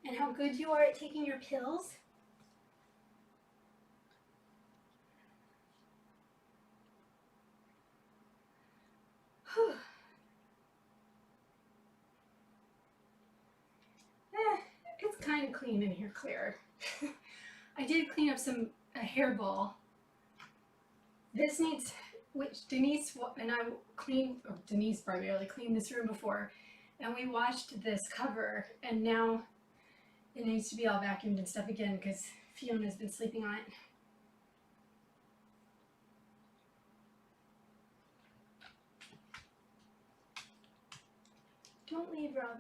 and how good you are at taking your pills? It's kind of clean in here, Claire. I did clean up a hairball. This needs, which Denise and I cleaned, or Denise primarily cleaned this room before, and we washed this cover, and now it needs to be all vacuumed and stuff again because Fiona's been sleeping on it. Don't leave, Rob.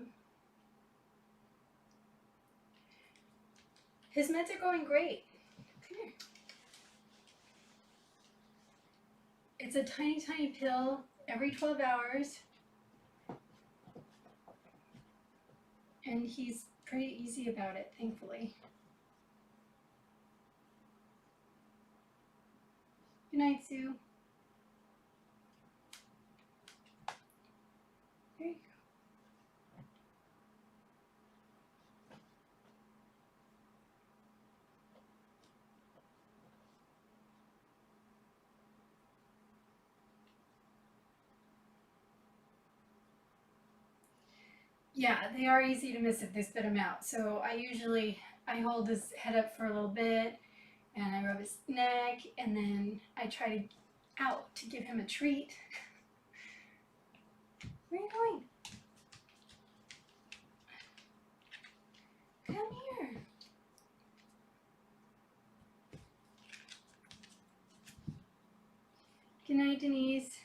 His meds are going great. Come here. It's a tiny, tiny pill every 12 hours. And he's pretty easy about it, thankfully. Good night, Sue. There you go. Yeah, they are easy to miss if they spit them out. So I hold his head up for a little bit, and I rub his neck, and then I try to give him a treat. Where are you going? Come here. Good night, Denise.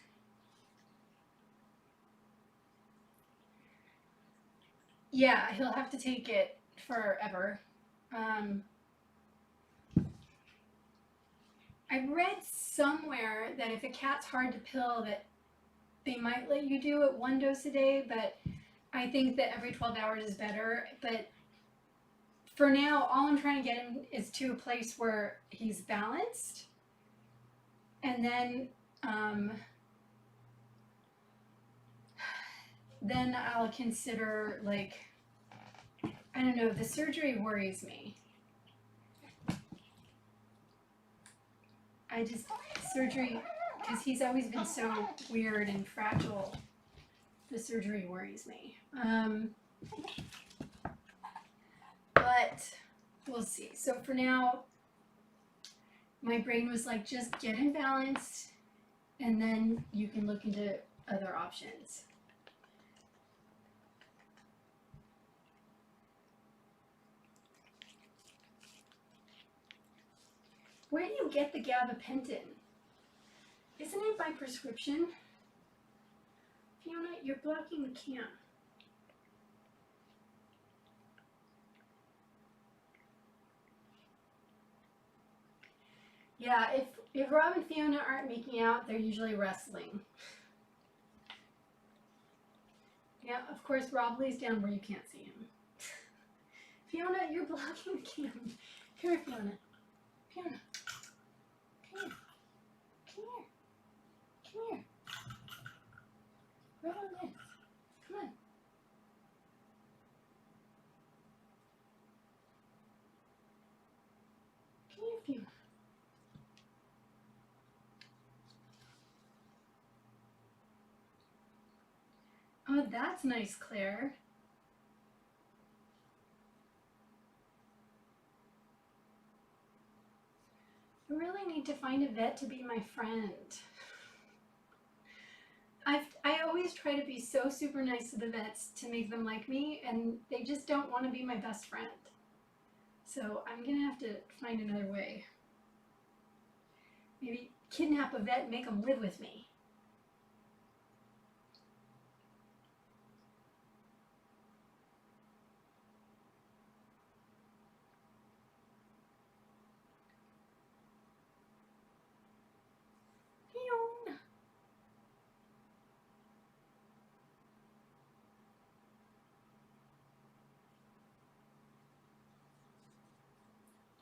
Yeah, he'll have to take it forever. I read somewhere that if a cat's hard to pill, that they might let you do it 1 dose a day, but I think that every 12 hours is better. But for now, all I'm trying to get him is to a place where he's balanced, and then I'll consider, like, I don't know, the surgery worries me. Surgery, because he's always been so weird and fragile, the surgery worries me. But we'll see. So for now, my brain was like, just get him balanced, and then you can look into other options. Where do you get the gabapentin? Isn't it by prescription? Fiona, you're blocking the cam. Yeah, if Rob and Fiona aren't making out, they're usually wrestling. Yeah, of course, Rob lays down where you can't see him. Fiona, you're blocking the cam. Come here, Fiona. Fiona. Come here. Come here. Come here. Right on this. Come on. Come here, Fiona. Oh, that's nice, Claire. I really need to find a vet to be my friend. I always try to be so super nice to the vets to make them like me, and they just don't want to be my best friend. So I'm gonna have to find another way. Maybe kidnap a vet and make them live with me.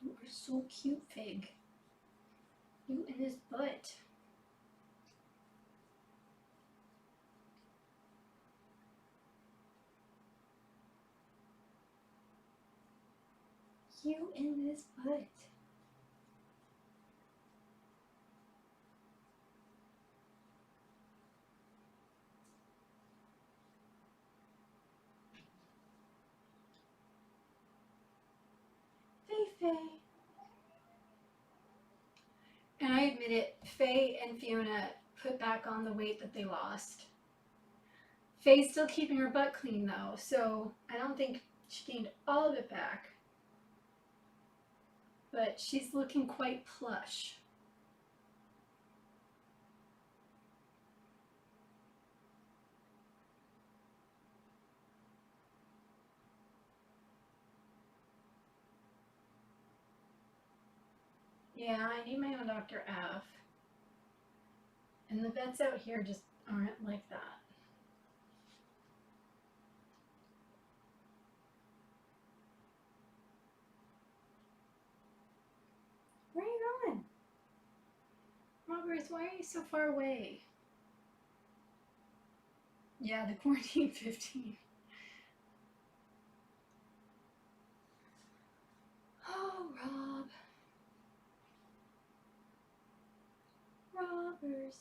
You are so cute, Fig. You and this butt. You in this butt. Faye. And I admit it, Faye and Fiona put back on the weight that they lost. Faye's still keeping her butt clean though, so I don't think she gained all of it back. But she's looking quite plush. Yeah, I need my own Dr. F. And the vets out here just aren't like that. Where are you going? Roberts, why are you so far away? Yeah, the quarantine 15. Oh, Rob. Robbers.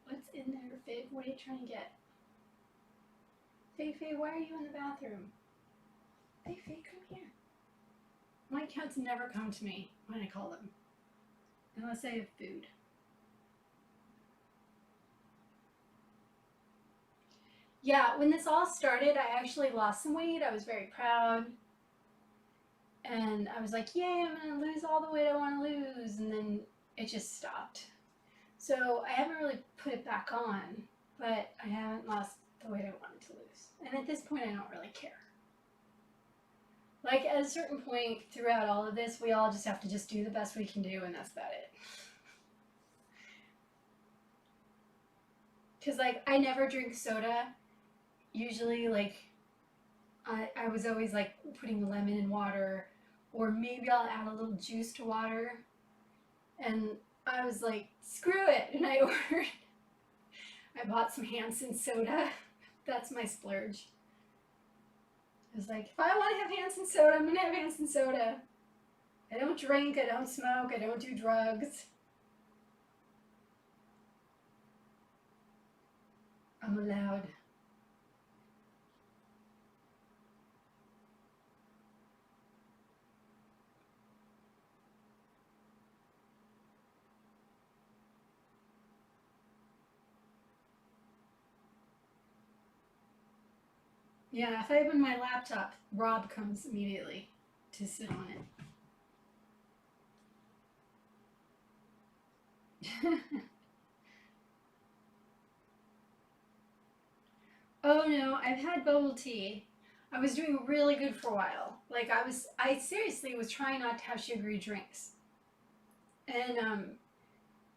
What's in there, Faye? What are you trying to get? Faye, why are you in the bathroom? Faye, come here. My cats never come to me when I call them. Unless I have food. Yeah, when this all started, I actually lost some weight. I was very proud. And I was like, yay, I'm going to lose all the weight I want to lose. And then it just stopped. So I haven't really put it back on, but I haven't lost the weight I wanted to lose. And at this point, I don't really care. Like, at a certain point throughout all of this, we all just have to just do the best we can do, and that's about it. Because, like, I never drink soda. Usually, like, I was always, like, putting lemon in water, or maybe I'll add a little juice to water. And I was like, screw it, and I bought some Hansen soda. That's my splurge. I was like, if I want to have Hansen soda, I'm going to have Hansen soda. I don't drink, I don't smoke, I don't do drugs. I'm allowed. Yeah, if I open my laptop, Rob comes immediately to sit on it. Oh no, I've had bubble tea. I was doing really good for a while. Like I seriously was trying not to have sugary drinks. And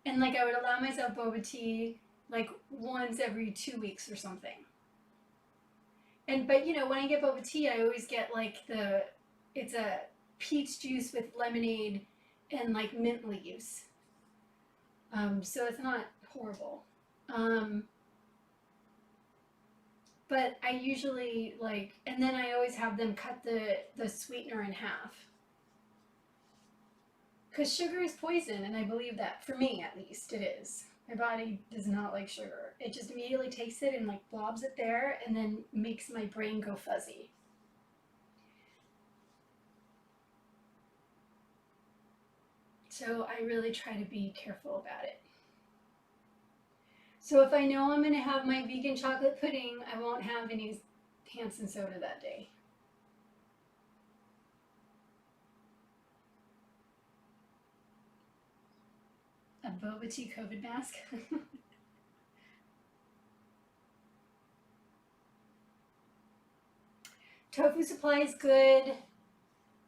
like I would allow myself boba tea like once every 2 weeks or something. But you know, when I get boba tea, I always get like it's a peach juice with lemonade and like mint leaves. So it's not horrible. But I usually like, and then I always have them cut the sweetener in half. Because sugar is poison, and I believe that. For me, at least, it is. My body does not like sugar. It just immediately takes it and like blobs it there, and then makes my brain go fuzzy. So I really try to be careful about it. So if I know I'm going to have my vegan chocolate pudding, I won't have any Hansen soda that day. A boba tea COVID mask. Tofu supply is good.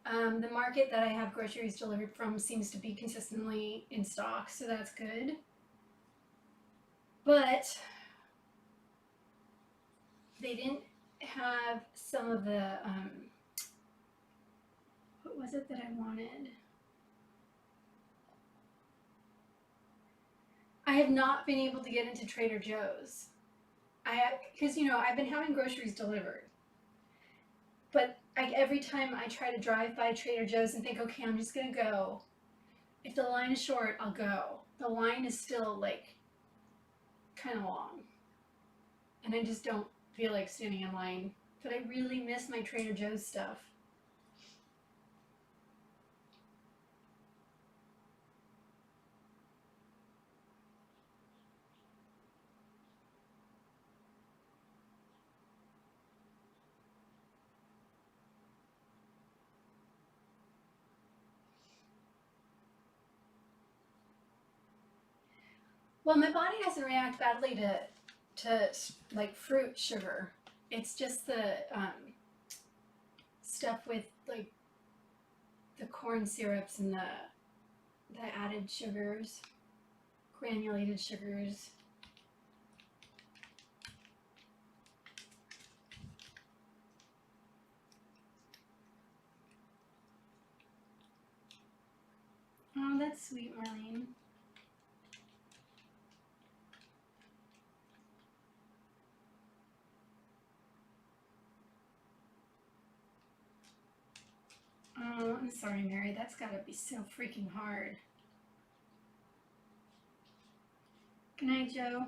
The market that I have groceries delivered from seems to be consistently in stock, so that's good. But they didn't have some of the, what was it that I wanted? I have not been able to get into Trader Joe's. Because, you know, I've been having groceries delivered. But every time I try to drive by Trader Joe's and think, okay, I'm just gonna go. If the line is short, I'll go. The line is still like kind of long, and I just don't feel like standing in line. But I really miss my Trader Joe's stuff. Well, my body doesn't react badly to like fruit sugar. It's just the stuff with like the corn syrups and the added sugars, granulated sugars. Oh, that's sweet, Marlene. Oh, I'm sorry, Mary. That's gotta be so freaking hard. Good night, Joe.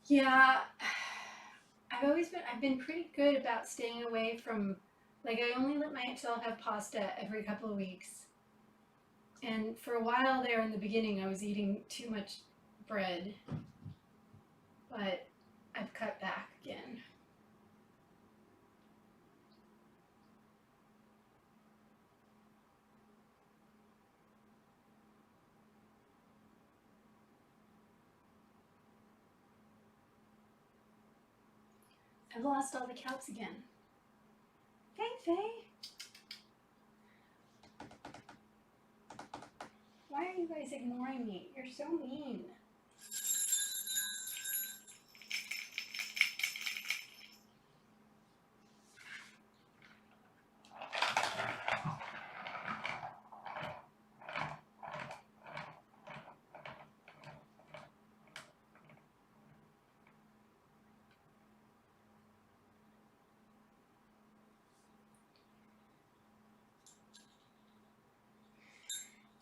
Yeah, I've been pretty good about staying away from, like, I only let myself have pasta every couple of weeks. And for a while there in the beginning, I was eating too much bread, but I've cut back again. I've lost all the counts again. Hey, Faye. Why are you guys ignoring me? You're so mean.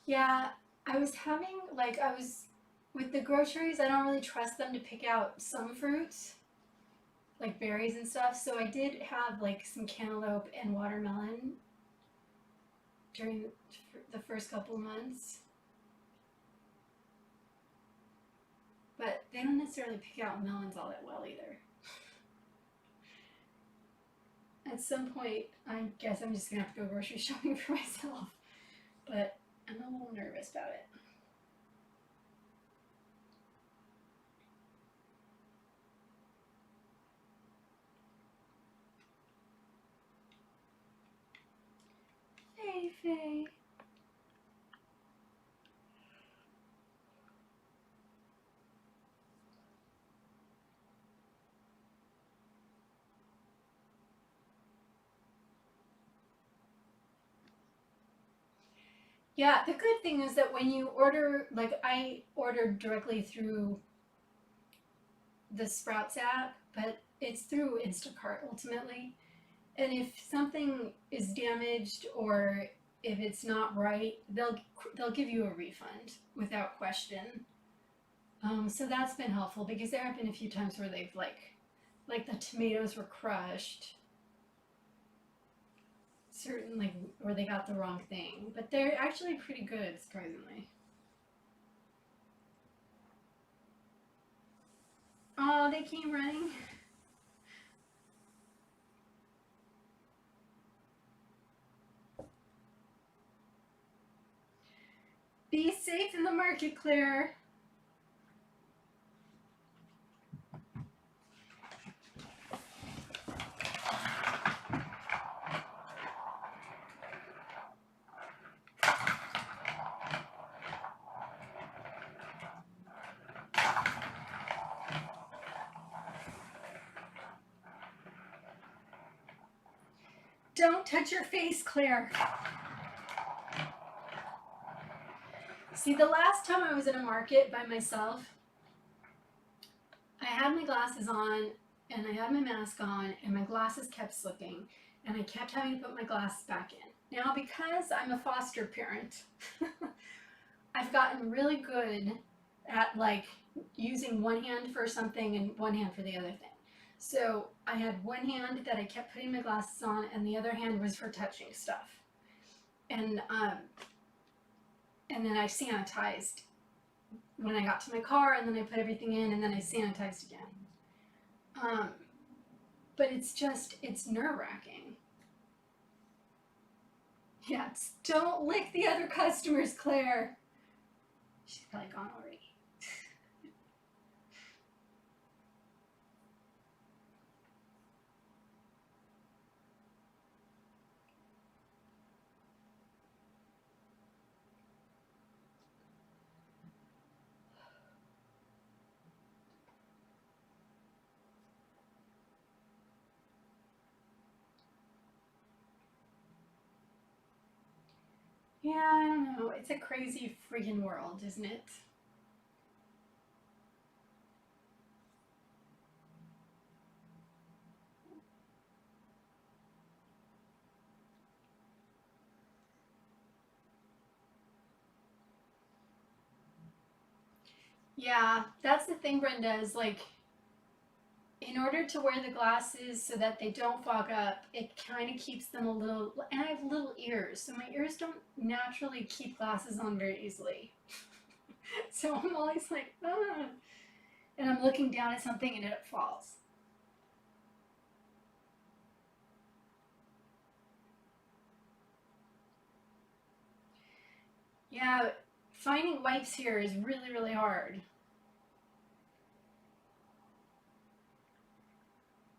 Yeah, I was with the groceries, I don't really trust them to pick out some fruits, like berries and stuff. So I did have like some cantaloupe and watermelon during the first couple of months. But they don't necessarily pick out melons all that well either. At some point, I guess I'm just gonna have to go grocery shopping for myself. But I'm a little nervous about it. Hey, Faye. Yeah, the good thing is that when you order, like I ordered directly through the Sprouts app, but it's through Instacart ultimately. And if something is damaged or if it's not right, they'll give you a refund without question. So that's been helpful because there have been a few times where they've like the tomatoes were crushed, certain like or they got the wrong thing, but they're actually pretty good surprisingly. Oh, they came running. Be safe in the market, Claire. Don't touch your face, Claire. See, the last time I was in a market by myself, I had my glasses on and I had my mask on and my glasses kept slipping and I kept having to put my glasses back in. Now, because I'm a foster parent, I've gotten really good at like using one hand for something and one hand for the other thing. So I had one hand that I kept putting my glasses on and the other hand was for touching stuff. And then I sanitized when I got to my car, and then I put everything in, and then I sanitized again. But it's nerve-wracking. Yeah, don't lick the other customers, Claire. She's probably gone already. Yeah, I don't know. It's a crazy freaking world, isn't it? Yeah, that's the thing, Brenda, is like, in order to wear the glasses so that they don't fog up, it kind of keeps them a little, and I have little ears, so my ears don't naturally keep glasses on very easily. So I'm always like, ah, and I'm looking down at something and it falls. Yeah, finding wipes here is really, really hard.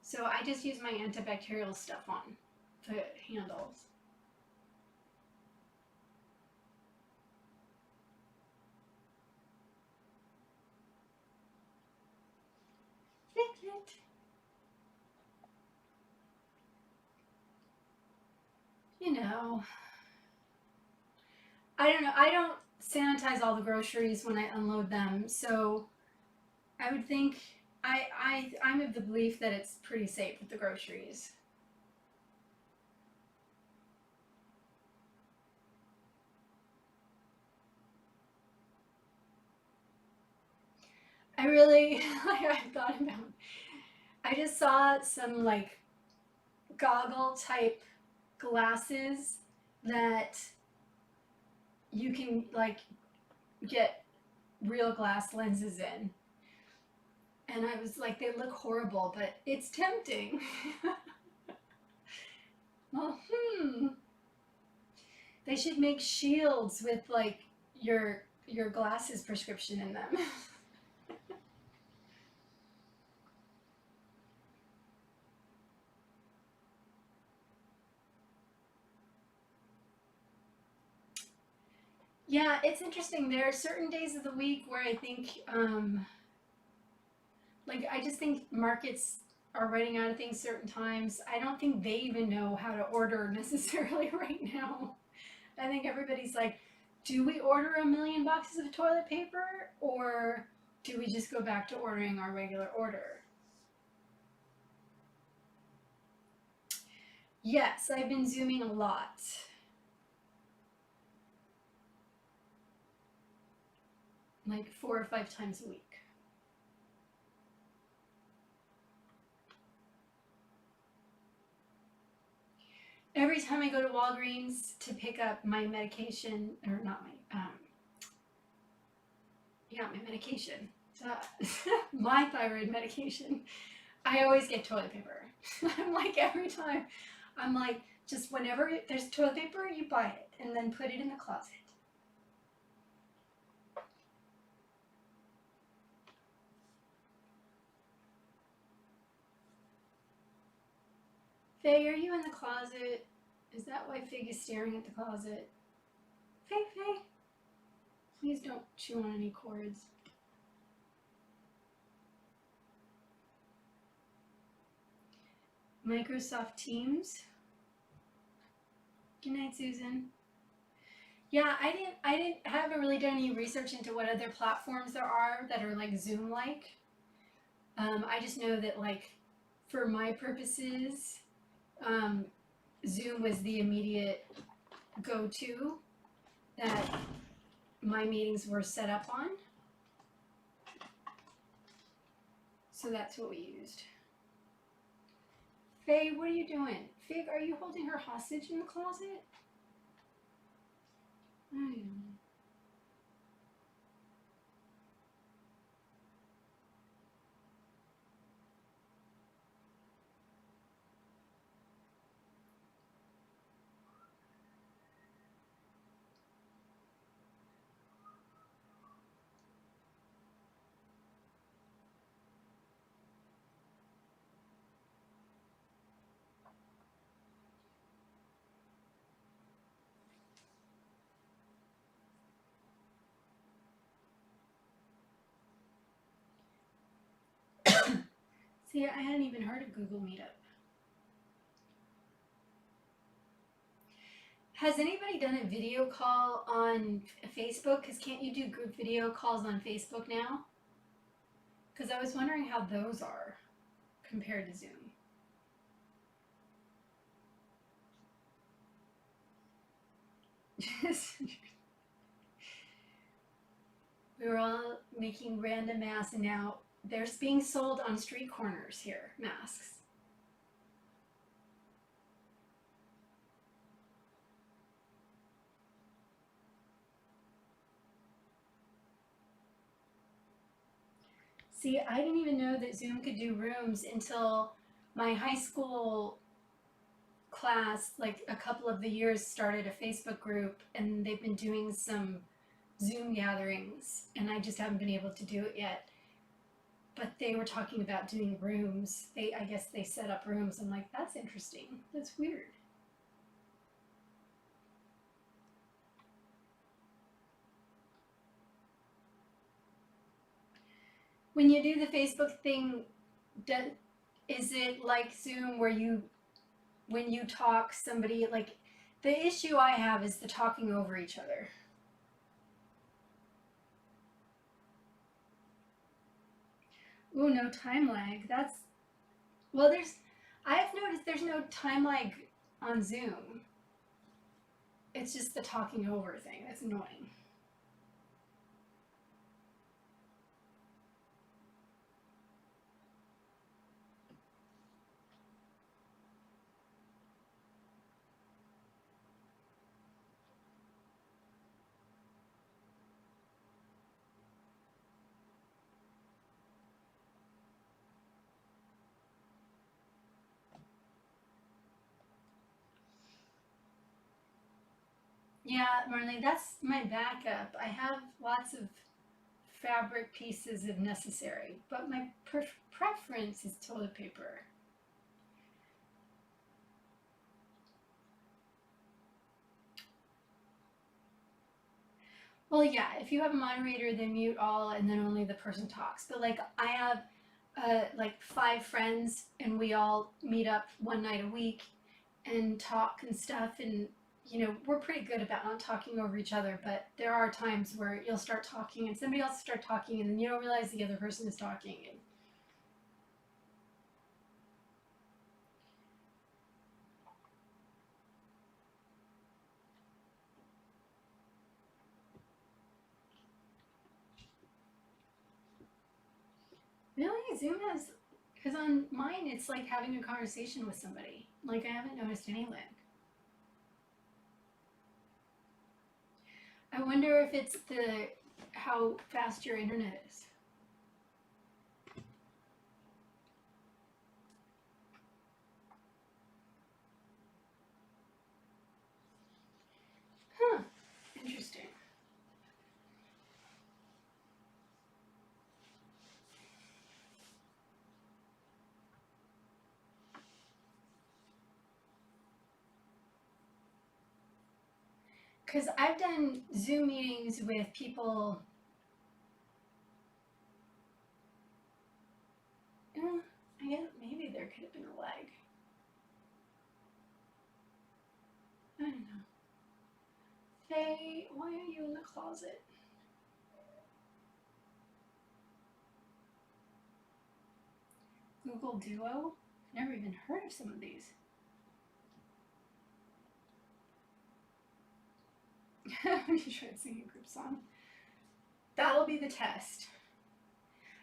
So I just use my antibacterial stuff on the handles. You know, I don't know. I don't sanitize all the groceries when I unload them, so I would think I'm of the belief that it's pretty safe with the groceries. I really I've thought about. I just saw some like goggle type glasses that you can like get real glass lenses in. And I was like, they look horrible, but it's tempting. Well, they should make shields with like your glasses prescription in them. Yeah, it's interesting. There are certain days of the week where I think, like, I just think markets are running out of things certain times. I don't think they even know how to order necessarily right now. I think everybody's like, do we order 1,000,000 boxes of toilet paper or do we just go back to ordering our regular order? Yes, I've been Zooming a lot. Like 4 or 5 times a week. Every time I go to Walgreens to pick up my medication, or not my, my medication, my thyroid medication, I always get toilet paper. I'm like, every time, I'm like, just whenever there's toilet paper, you buy it and then put it in the closet. Faye, are you in the closet? Is that why Fig is staring at the closet? Faye, please don't chew on any cords. Microsoft Teams. Good night, Susan. Yeah, haven't really done any research into what other platforms there are that are like Zoom like. I just know that like for my purposes, um, Zoom was the immediate go-to that my meetings were set up on. So that's what we used. Faye, what are you doing? Fig, are you holding her hostage in the closet? I don't know. See, I hadn't even heard of Google Meetup. Has anybody done a video call on Facebook? Because can't you do group video calls on Facebook now? Because I was wondering how those are compared to Zoom. We were all making random masks, and now they're being sold on street corners here, masks. See, I didn't even know that Zoom could do rooms until my high school class, like a couple of the years, started a Facebook group, and they've been doing some Zoom gatherings, and I just haven't been able to do it yet. But they were talking about doing rooms. I guess they set up rooms. I'm like, that's interesting. That's weird. When you do the Facebook thing, is it like Zoom where when you talk, somebody like the issue I have is the talking over each other. Ooh, no time lag. Well, I've noticed there's no time lag on Zoom. It's just the talking over thing. That's annoying. Yeah, Marlene, that's my backup. I have lots of fabric pieces if necessary, but my preference is toilet paper. Well, yeah, if you have a moderator, then mute all and then only the person talks. But like I have like 5 friends and we all meet up one night a week and talk and stuff, and we're pretty good about not talking over each other, but there are times where you'll start talking and somebody else start talking and then you don't realize the other person is talking. And really, Zoom has, because on mine it's like having a conversation with somebody. Like I haven't noticed any lag. I wonder if it's how fast your internet is. Huh. Interesting. Because I've done Zoom meetings with people. I guess maybe there could have been a lag. I don't know. Hey, why are you in the closet? Google Duo? Never even heard of some of these. You should sing a group song. That'll be the test.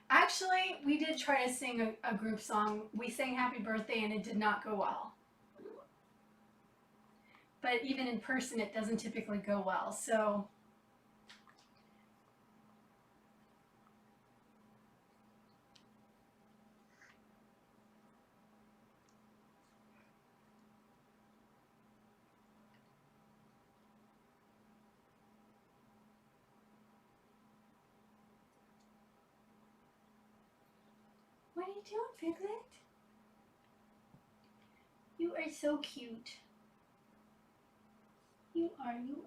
Actually, we did try to sing a group song. We sang Happy Birthday and it did not go well. But even in person, it doesn't typically go well. So what are you doing, Piglet? You are so cute. You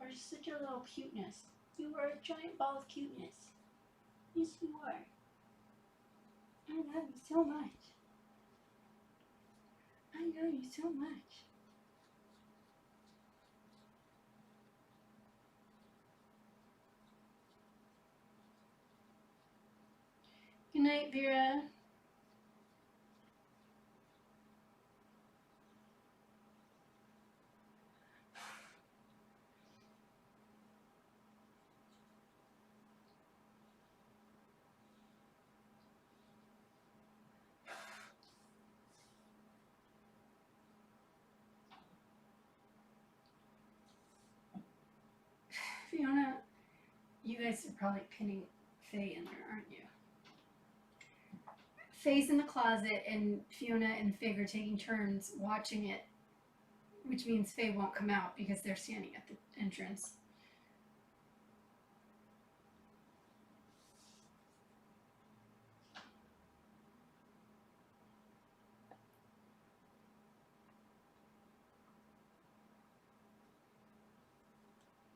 are such a little cuteness. You are a giant ball of cuteness. Yes, you are. I love you so much. I love you so much. Good night, Vera. Fiona, you guys are probably pinning Faye in there, aren't you? Faye's in the closet, and Fiona and Fig are taking turns watching it, which means Faye won't come out because they're standing at the entrance.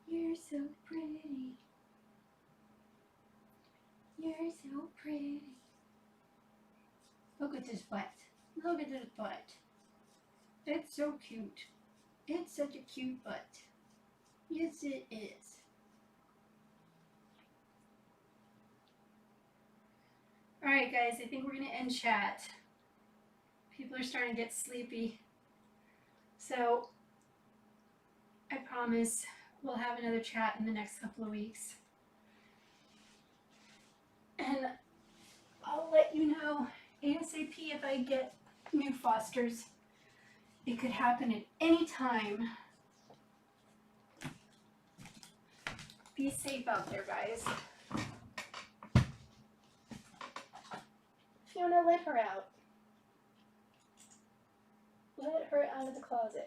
You're so pretty. You're so pretty. Look at this butt. Look at this butt. It's so cute. It's such a cute butt. Yes, it is. Alright, guys, I think we're going to end chat. People are starting to get sleepy. So, I promise we'll have another chat in the next couple of weeks. And I'll let you know ASAP if I get new fosters. It could happen at any time. Be safe out there, guys. Fiona, let her out. Let her out of the closet.